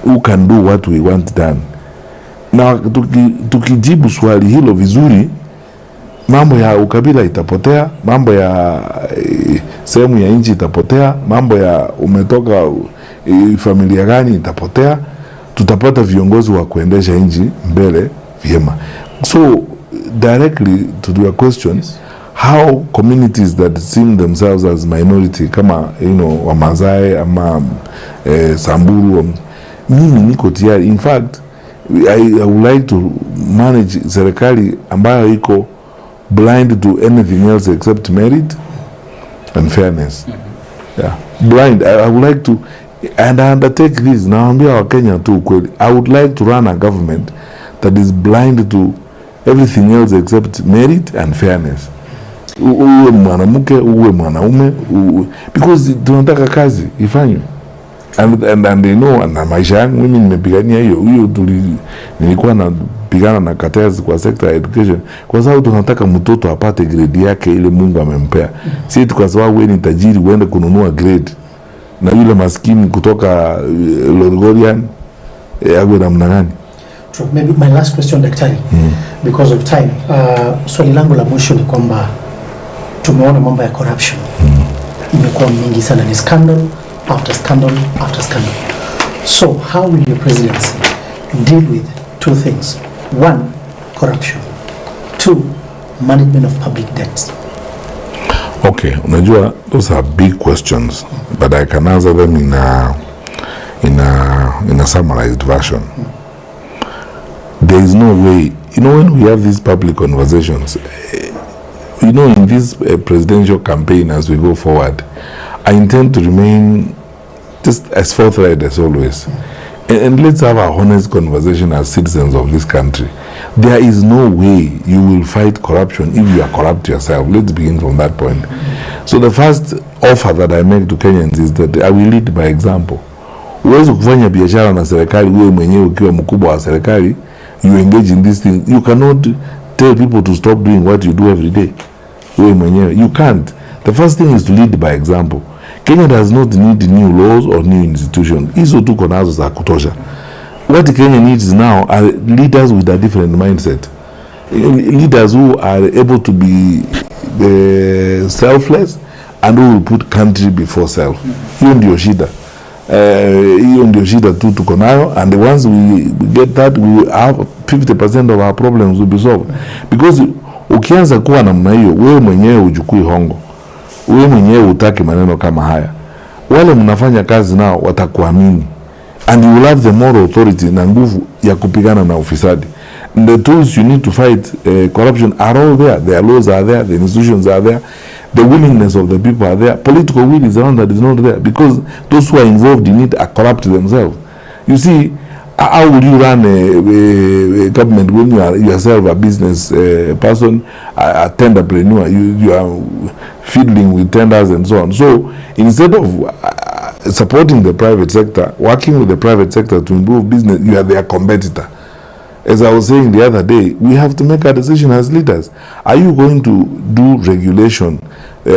Who can do what we want done? Na tukijibu swali hilo vizuri, mambo ya ukabila itapotea, mambo ya sehemu ya nchi itapotea, mambo ya umetoka familia gani itapotea. Tutapata viongozi wa kuendesha nchi mbele vyema. So directly to your question, how communities that see themselves as minority kama Wamasai ama Samburu, mimi niko tayari. In fact, I would like to manage serikali ambayo iko blind to anything else except merit and fairness. Yeah, blind. I would like to, and I undertake this, naambia wa Kenya tu kweli, I would like to run a government that is blind to everything else except merit and fairness. Uwe mwanamke, uwe mwanaume, because tunataka kazi ifanywe. And they know, na maisha yangu mimi nimepigania hiyo nilikuwa napigana na cartels kwa sector ya education, kwa sababu tunataka mtoto apate grade yake ile Mungu amempea. Si kwa sababu wewe ni tajiri uende kununua grade na yule maskini kutoka Lorgorian awe namna gani? Maybe my last question, daktari, because of time. Swali langu la mwisho ni kwamba tumeona mambo ya corruption imekuwa mingi sana, ni scandal after scandal after scandal. So how will your presidency deal with two things? One, corruption. Two, management of public debts. Okay, unajua, those are big questions, but I can answer them in a summarized version. There is no way, when we have these public conversations, you know, in this presidential campaign as we go forward, I intend to remain just as forthright as always. And let's have a honest conversation as citizens of this country. There is no way you will fight corruption if you are corrupt yourself. Let's begin from that point. So the first offer that I make to Kenyans is that I will lead by example. Uwezi kufanya biashara na serikali wewe mwenyewe ukiwa mkubwa wa serikali, you engage in this thing. You cannot tell people to stop doing what you do every day. Wewe mwenyewe, you can't. The first thing is to lead by example. Kenya does not need new laws or new institutions. Hizo tuko nazo za kutosha. What Kenya needs now are leaders with a different mindset. Leaders who are able to be selfless and who will put country before self. Hiyo ndio shida. Hiyo ndio shida tu tuko nayo, and once we get that, we will have 50% of our problems will be solved. Because ukianza kuwa namna hiyo, wewe mwenyewe hujukui hongo. Wewe mwenyewe hutaki maneno kama haya. Wale mnafanya kazi nao watakuamini. And you will have the moral authority na nguvu ya kupigana na ufisadi. And the tools you need to fight corruption are all there. The laws are there, the institutions are there, the willingness of the people are there. Political will is the one that is not there, because those who are involved in it are corrupt themselves. You see, how would you run a government when you are yourself a business person, a tenderpreneur? You are fiddling with tenders and so on. So instead of supporting the private sector, working with the private sector to improve business, you are their competitor. As I was saying the other day, we have to make a decision as leaders. Are you going to do regulation,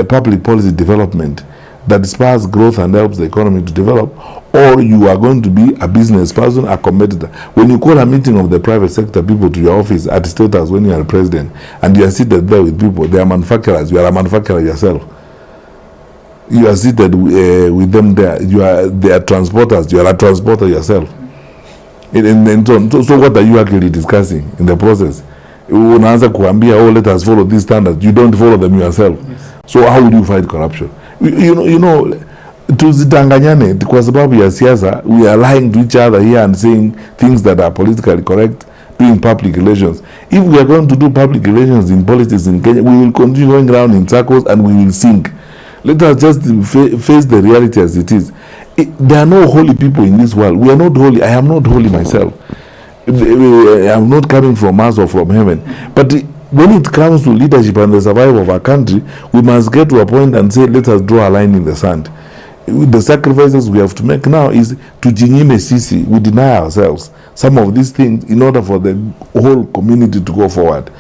public policy development that spurs growth and helps the economy to develop, or you are going to be a business person, a competitor? When you call a meeting of the private sector people to your office at status when you are president, and you are seated there with people, they are manufacturers, you are a manufacturer yourself. You are seated with them there, they are transporters, you are a transporter yourself. And so what are you actually discussing in the process? Unaanza kuambia, oh, let us follow these standards. You don't follow them yourself. Yes. So how will you fight corruption? You know, tuzidanganyane kwa sababu ya siasa. We are lying to each other here and saying things that are politically correct, doing public relations. If we are going to do public relations in politics in Kenya, we will continue going around in circles and we will sink. Let us just face the reality as it is. There are no holy people in this world. We are not holy. I am not holy myself. I am not coming from Mars or from heaven. But when it comes to leadership and the survival of our country, we must get to a point and say, let us draw a line in the sand. The sacrifices we have to make now is to Jimi sisi. We deny ourselves some of these things in order for the whole community to go forward.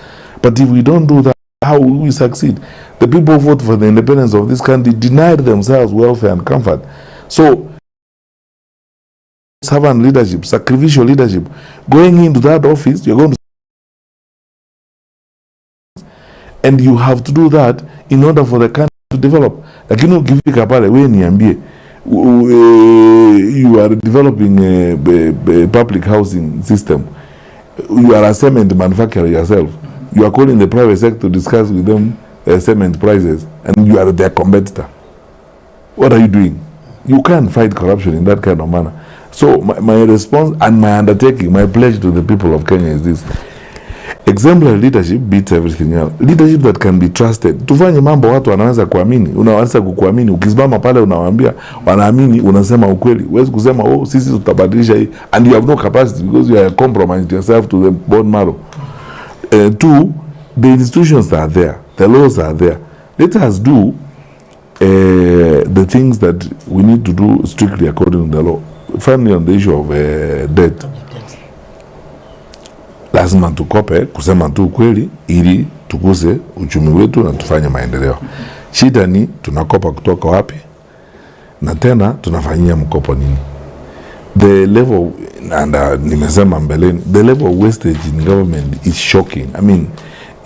But if we don't do that, how will we succeed? The people who fought for the independence of this country denied themselves welfare and comfort. So, servant leadership, sacrificial leadership, going into that office, you're going to, and you have to do that in order for the country to develop. Lakini ukifika pale wewe niambie, you are developing a public housing system, you are a cement manufacturer yourself, you are calling the private sector to discuss with them cement prices, and you are their competitor. What are you doing? You can't fight corruption in that kind of manner. So my response and my undertaking, my pledge to the people of Kenya is this: exemplary leadership beats everything else. Leadership that can be trusted. Tufanye mambo watu wanaweza kuamini. Unaweza kukuamini. Ukisimama pale unawaambia wanaamini, unasema ukweli. Huwezi kusema, oh, sisi tutabadilisha hii, and you have no capacity because you are compromised yourself to the bone marrow. Two, the institutions are there. The laws are there. Let us do the things that we need to do strictly according to the law. Finally, on the issue of debt, lazima tukope, kusema tu kweli ili tukuse uchumi wetu na tufanye maendeleo. Shida ni tunakopa kutoka wapi na tena tunafanyia mkopo nini? The level, and nimesema mbeleni, the level of wastage in government is shocking. I mean,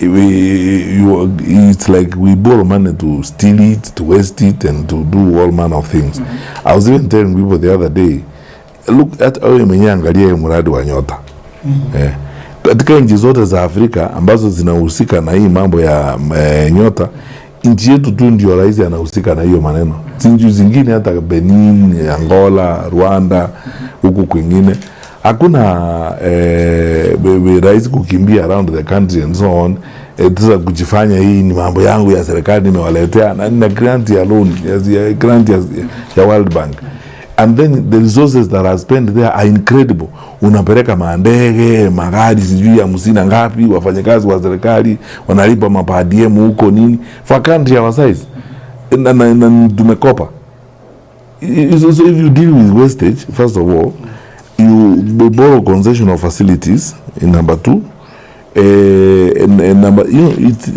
it's like we borrow money to steal it, to waste it, and to do all manner of things. I was even telling people the other day, look at how mwenye angalia mradi wa nyota. Katika nchi zote za Afrika ambazo zinahusika na hii mambo ya nyota, nchi yetu tu ndio rais anahusika na hiyo maneno. Nchi zingine hata Benin, Angola, Rwanda, huku kwingine hakuna rais kukimbia around the country and so on, sasa kujifanya hii ni mambo yangu ya serikali nimewaletea na grant ya loan grant ya World Bank, and then the resources that are spent there are incredible. Unapeleka mandege magari sijui 50 ngapi, wafanyakazi wa serikali wanalipa mapadiem huko nini for a country our size, na tumekopa. So if you deal with wastage, first of all, you borrow concession of facilities in number 2. And number, it's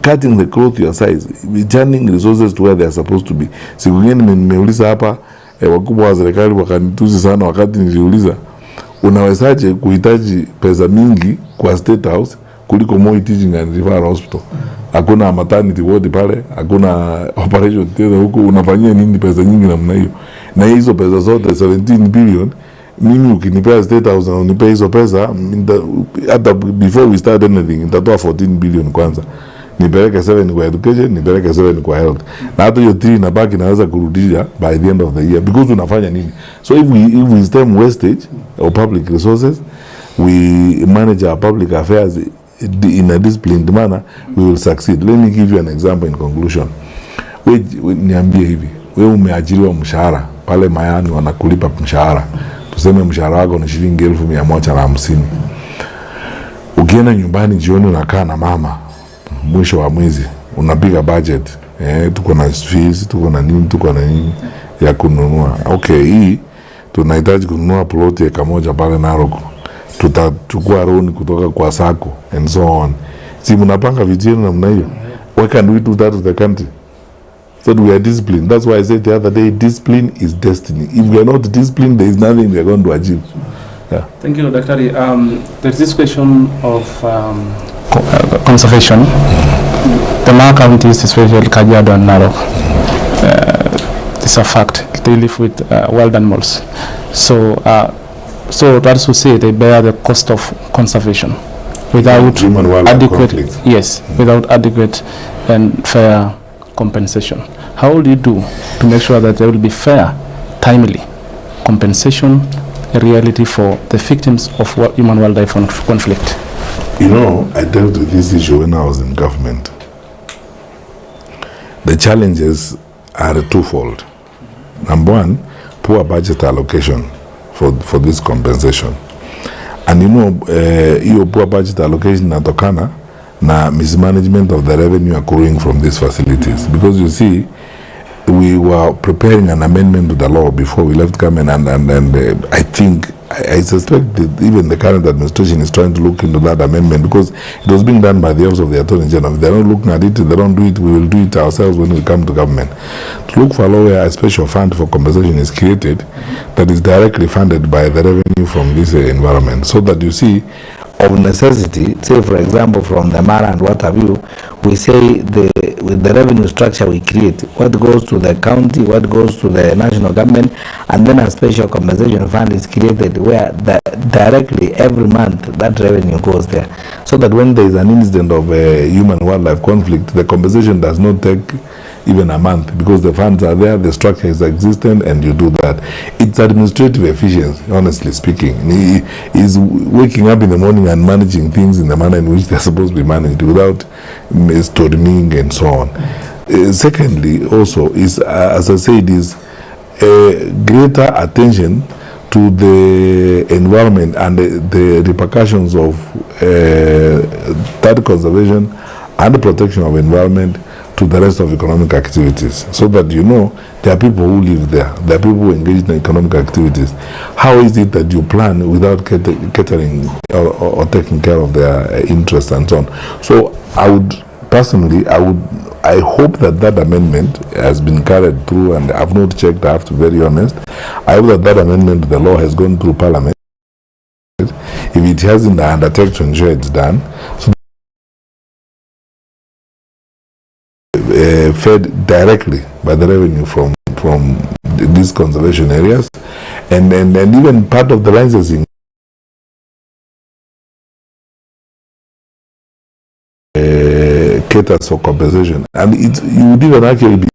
cutting the cloth your size, returning resources to where they are supposed to be. Siku nyingine nimeuliza hapa wakubwa wa serikali wakanitusi sana wakati niliuliza, unawezaje kuhitaji pesa mingi kwa State House kuliko Moi Teaching and Referral Hospital? Hakuna maternity ward pale, hakuna operation theater huko, unafanyia nini pesa nyingi namna hiyo? Na hizo pesa zote 17 billion, mimi ukinipea State House na unipea hizo pesa, hata before we start anything nitatoa 14 billion kwanza, nipeleke 7 kwa education, nipeleke 7 kwa health, na hata hiyo 3 nabaki naweza kurudisha by the end of the year, because unafanya nini? So if we stem wastage of public resources, we manage our public affairs in a disciplined manner, we will succeed. Let me give you an example in conclusion. Niambie hivi, wewe umeajiriwa mshahara pale Mayani, wanakulipa mshahara, tuseme mshahara wako ni shilingi 1,150. Ukienda nyumbani jioni unakaa na mama, mwisho wa mwezi unapiga budget, tuko na fees, tuko na nini ya kununua. Okay, hii tunahitaji kununua plot ya kamoja pale Narok, tutachukua loan kutoka kwa sako and so on. Si mnapanga vijana namna hiyo? Why can't we do that to the country? So we are disciplined. That's why I said the other day, discipline is destiny. If we are not disciplined, there is nothing we are going to achieve. Yeah. Thank you, Dr. There's this question of conservation. The Mara counties, especially Kajiado and Narok, it's a fact. They live with wild animals. So that's to say they bear the cost of conservation without adequate, without adequate and fair compensation. How will you do to make sure that there will be fair, timely compensation, a reality for the victims of human-wildlife conflict? You know, I dealt with this issue when I was in government. The challenges are twofold. Number one, poor budget allocation for this compensation. And you know, your poor budget allocation inatokana na mismanagement of the revenue accruing from these facilities. Because you see, we were preparing an amendment to the law before we left government, and I suspect that even the current administration is trying to look into that amendment, because it was being done by the Office of the Attorney General. If they're not looking at it, they don't do it, we will do it ourselves when we come to government. To look for a law where a special fund for compensation is created that is directly funded by the revenue from this environment, so that you see, of necessity, say for example from the Mara and what have you, we say with the revenue structure we create, what goes to the county, what goes to the national government, and then a special compensation fund is created where directly every month that revenue goes there, so that when there is an incident of a human-wildlife conflict, the compensation does not take even a month, because the funds are there, the structure is existent, and you do that. It's administrative efficiency, honestly speaking. He is waking up in the morning and managing things in the manner in which they're supposed to be managed, without storming and so on. Secondly, also, is as I said, is greater attention to the environment and the repercussions of that conservation and the protection of environment to the rest of economic activities, so that you know there are people who live there, there are people who engage in economic activities. How is it that you plan without catering or taking care of their interests and so on? So I would personally, I hope that amendment has been carried through, and I've not checked, I have to be very honest. I hope that amendment to the law has gone through Parliament. If it hasn't, I undertake to ensure it's done. So fed directly by the revenue from these conservation areas, and even part of the licensing caters for compensation, and you would even actually be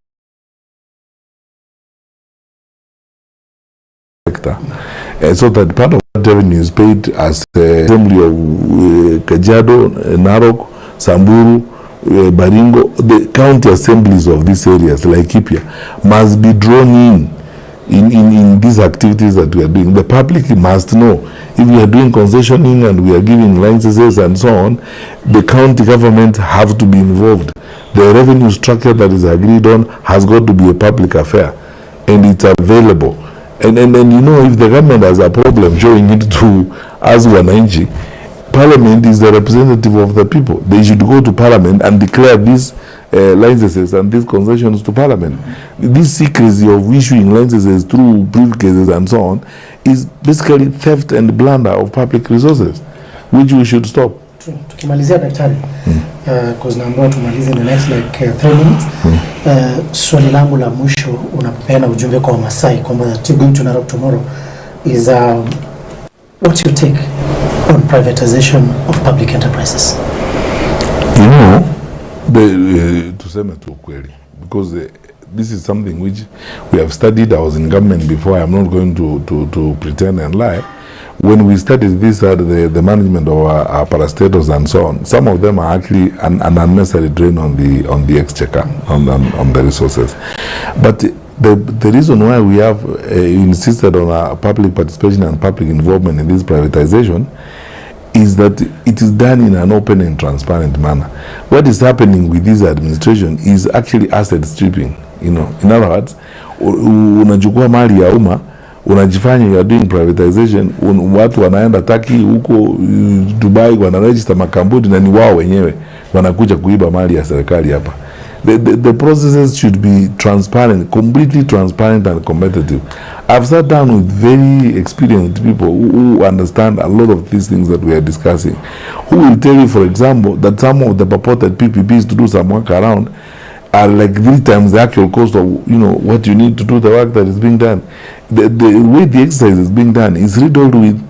so that part of that revenue is paid as assembly of Kajiado, Narok, Samburu, Baringo, the county assemblies of these areas like Kipia must be drawn in these activities that we are doing. The public must know if we are doing concessioning and we are giving licenses and so on, the county government have to be involved. The revenue structure that is agreed on has got to be a public affair, and it's available. And you know, if the government has a problem showing it to us Wananchi, Parliament is the representative of the people. They should go to Parliament and declare these licenses and these concessions to Parliament. This secrecy of issuing licenses through briefcases and so on is basically theft and blunder of public resources, which we should stop. Tukimalizia daktari, because naambiwa tumalize in the next like 3 minutes. Swali langu la mwisho, unapeana ujumbe kwa Wamasai kwamba that you're going to Narok tomorrow is what's your take on privatization of public enterprises? You know, tuseme tu ukweli, because this is something which we have studied. I was in government before. I'm not going to pretend and lie. When we studied this, the management of our parastatals and so on, some of them are actually an unnecessary drain on the exchequer, on the resources. But the reason why we have insisted on public participation and public involvement in this privatization is that it is done in an open and transparent manner. What is happening with this administration is actually asset stripping. You know, in other words, unachukua mali ya umma, unajifanya you are doing privatization, watu wanaenda Turkey huko Dubai wanaregister makampuni na ni wao wenyewe wanakuja kuiba mali ya serikali hapa. The processes should be transparent, completely transparent and competitive. I've sat down with very experienced people who understand a lot of these things that we are discussing, who will tell you, for example, that some of the purported PPPs to do some work around are like 3 times the actual cost of, you know, what you need to do the work that is being done. The way the exercise is being done is riddled with,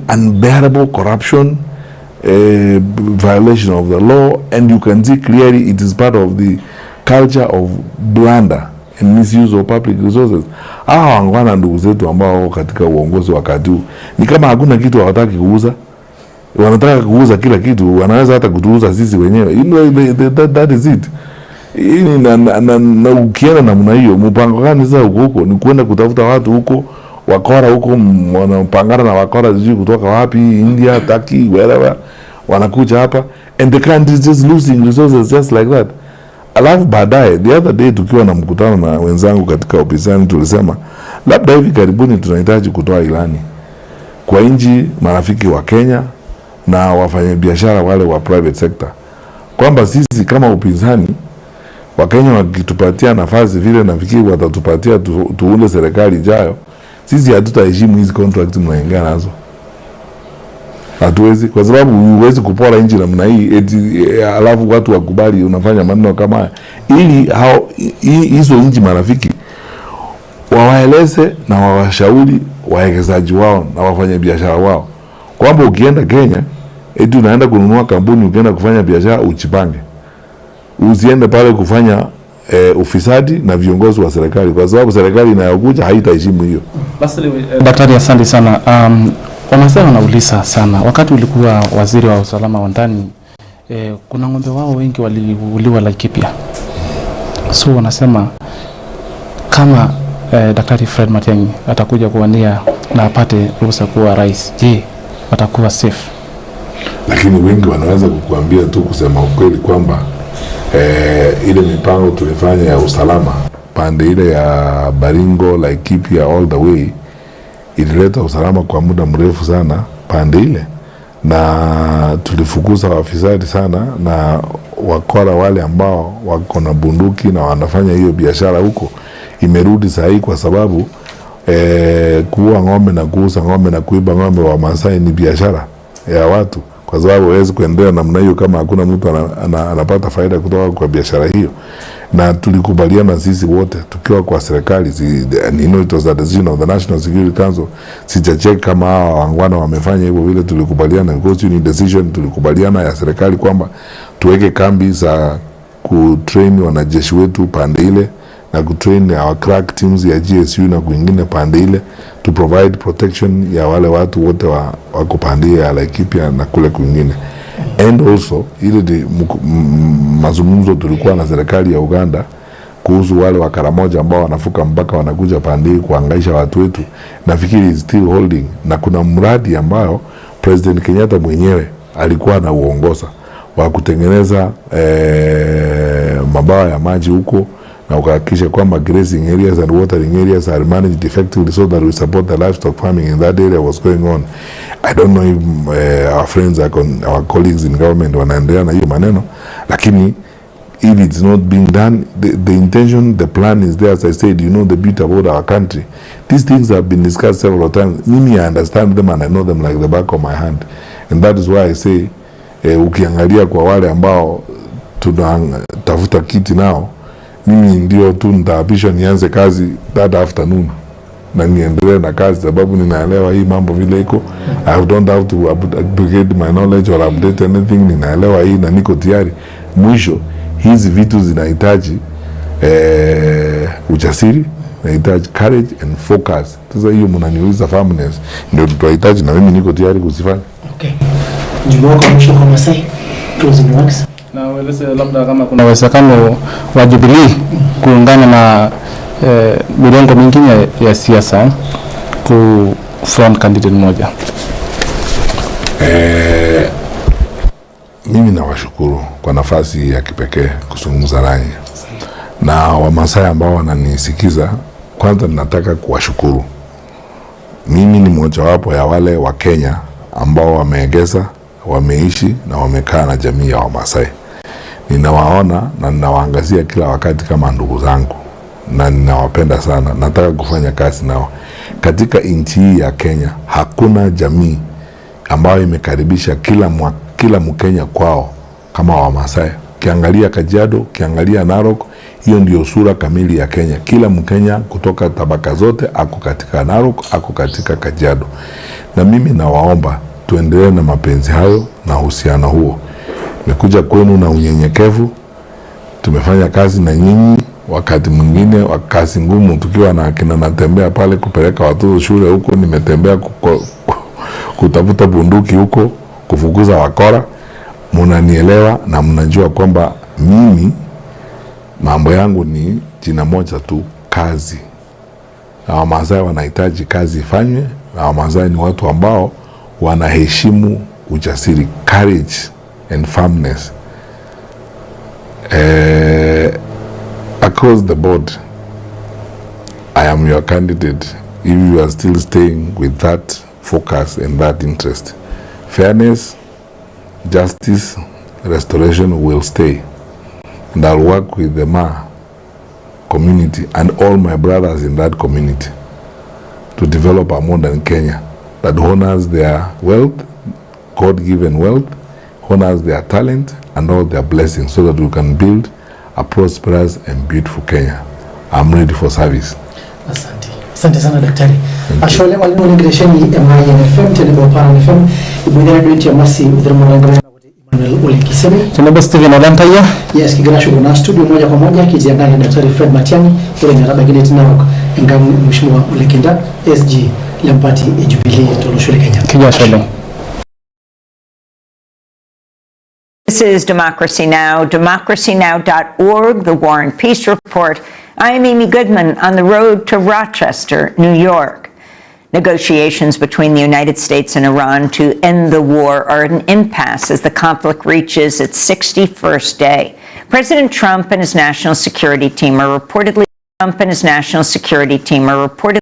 unbearable corruption, violation of the law, and you can see clearly it is part of the culture of blunder and misuse of public resources. Hawa wangwana ndugu zetu ambao katika uongozi wakati huu ni kama hakuna kitu hawataki kuuza, wanataka kuuza kila kitu, wanaweza hata kutuuza sisi wenyewe. You know, that is it. Na ukienda namna hiyo, mpango gani sasa huko ni kwenda kutafuta watu huko wakora huko, wanapangana na wakora sijui kutoka wapi, India, Turkey, wherever, wanakuja hapa, and the country is just losing resources just like that. Alafu baadaye, the other day tukiwa na mkutano na wenzangu katika upinzani, tulisema labda hivi karibuni tunahitaji kutoa ilani kwa nchi marafiki wa Kenya na wafanyabiashara wale wa private sector, kwamba sisi kama upinzani wa Kenya wakitupatia nafasi vile nafikiri watatupatia tuunde serikali ijayo, sisi hatutaheshimu hizi contracts mnaingia nazo. Hatuwezi, kwa sababu huwezi kupora nchi namna hii alafu watu wakubali unafanya maneno kama haya. Ili hizo nchi marafiki wawaeleze na wawashauri wawekezaji wao na wafanya biashara wao kwamba ukienda Kenya unaenda kununua kampuni, ukienda kufanya biashara uchipange, usiende pale kufanya ufisadi na viongozi wa serikali, kwa sababu serikali inayokuja haitaheshimu hiyo. Basi daktari, asante sana. Wamasai wanauliza sana, wakati ulikuwa waziri wa usalama wa ndani, kuna ng'ombe wao wengi waliuliwa Laikipia. So wanasema kama Daktari Fred Matiang'i atakuja kuwania na apate ruhusa kuwa rais, je, watakuwa safe? Lakini wengi wanaweza kukuambia tu kusema ukweli kwamba ile mipango tulifanya ya usalama pande ile ya Baringo, Laikipia, all the way, ilileta usalama kwa muda mrefu sana pande ile, na tulifukuza wafisadi sana na wakora wale ambao wako na bunduki na wanafanya hiyo biashara huko. Imerudi sahi kwa sababu kuua ng'ombe na kuuza ng'ombe na kuiba ng'ombe wa Masai ni biashara ya watu, kwa sababu hawezi kuendelea namna hiyo kama hakuna mtu anapata faida kutoka kwa biashara hiyo. Na tulikubaliana sisi wote tukiwa kwa serikali, it was a decision of the National Security Council. Sijacheck kama hawa wangwana wamefanya hivyo vile tulikubaliana, because you need decision. Tulikubaliana ya serikali kwamba tuweke kambi za kutrain wanajeshi wetu pande ile na kutrain our crack teams ya GSU na kwingine pande ile, to provide protection ya wale watu wote wako pande ya Laikipia na kule kwingine. And also ile mazungumzo tulikuwa na serikali ya Uganda kuhusu wale wa Karamoja ambao wanafuka mpaka wanakuja pande hii kuhangaisha watu wetu, nafikiri is still holding. Na kuna mradi ambao President Kenyatta mwenyewe alikuwa anauongoza wa kutengeneza mabawa ya maji huko na kuhakikisha kwamba grazing areas and watering areas are managed effectively so that we support the livestock farming in that area was going on. I don't know if our friends, our colleagues in government wanaendelea na hiyo maneno, lakini if it's not being done, the intention, the plan is there. As I said, you know the beauty about our country. These things have been discussed several times. Mimi, I understand them and I know them like the back of my hand. And that is why I say, ukiangalia kwa wale ambao tunatafuta kiti nao, mimi ndio tu nitaapishwa nianze kazi that afternoon na niendelee na kazi, sababu ninaelewa hii mambo vile iko. I don't have to upgrade my knowledge or update anything. Ninaelewa hii na niko tayari. Mwisho, hizi vitu zinahitaji ujasiri, zinahitaji courage and focus. Sasa hiyo mnaniuliza firmness ndio tutahitaji, na mimi niko tayari kuzifanya. Okay. Juma kwa mwisho kwa Masai, closing remarks. Na weleze labda kama kuna uwezekano wa Jubilee kuungana na mirengo mingine ya siasa ku front candidate mmoja. Mimi nawashukuru kwa nafasi ya kipekee kuzungumza nanyi. Na Wamasai ambao wananisikiza, kwanza ninataka kuwashukuru. Mimi ni mmoja wapo ya wale wa Kenya ambao wameegeza, wameishi na wamekaa na jamii ya Wamasai. Ninawaona na ninawaangazia kila wakati kama ndugu zangu na ninawapenda sana. Nataka kufanya kazi nao. Katika nchi hii ya Kenya hakuna jamii ambayo imekaribisha kila Mkenya kwao kama Wamasai. Kiangalia Kajiado, kiangalia Narok, hiyo ndio sura kamili ya Kenya. Kila Mkenya kutoka tabaka zote ako katika Narok, ako katika Kajiado. Na mimi nawaomba tuendelee na mapenzi hayo na uhusiano huo. Nimekuja kwenu na unyenyekevu. Tumefanya kazi na nyinyi wakati mwingine wa kazi ngumu, tukiwa na akina natembea pale kupeleka watoto shule huko, nimetembea kutafuta bunduki huko, kufukuza wakora. Mnanielewa na mnajua kwamba mimi mambo yangu ni jina moja tu, kazi. Na Wamasai wanahitaji kazi ifanywe, na Wamasai ni watu ambao wanaheshimu ujasiri, courage and firmness. Across the board, I am your candidate if you are still staying with that focus and that interest. Fairness, justice, restoration will stay. And I'll work with the Ma community and all my brothers in that community to develop a modern Kenya that honors their wealth, God-given wealth, honors their talent and all their blessings, so that we can build a prosperous and beautiful Kenya. I'm ready for service. Asante. Asante sana daktari. Ashole walimu ngiresheni MINFM Tenebo Paran FM ibudara dwetu ya masi udhirmulangana Emmanuel Olikiseme. Tenebo Steven Olantaya. Yes, kigrashu kuna studio moja kwa moja kijiangana na daktari Fred Matiang'i kule Nyaraba Ginet Narok ngamu mheshimiwa Olekinda SG Lempati Jubilee Toloshole Kenya. Kijashole. This is Democracy Now!, democracynow.org, the War and Peace Report. I am Amy Goodman on the road to Rochester, New York. Negotiations between the United States and Iran to end the war are at an impasse as the conflict reaches its 61st day. President Trump and his national security team are reportedly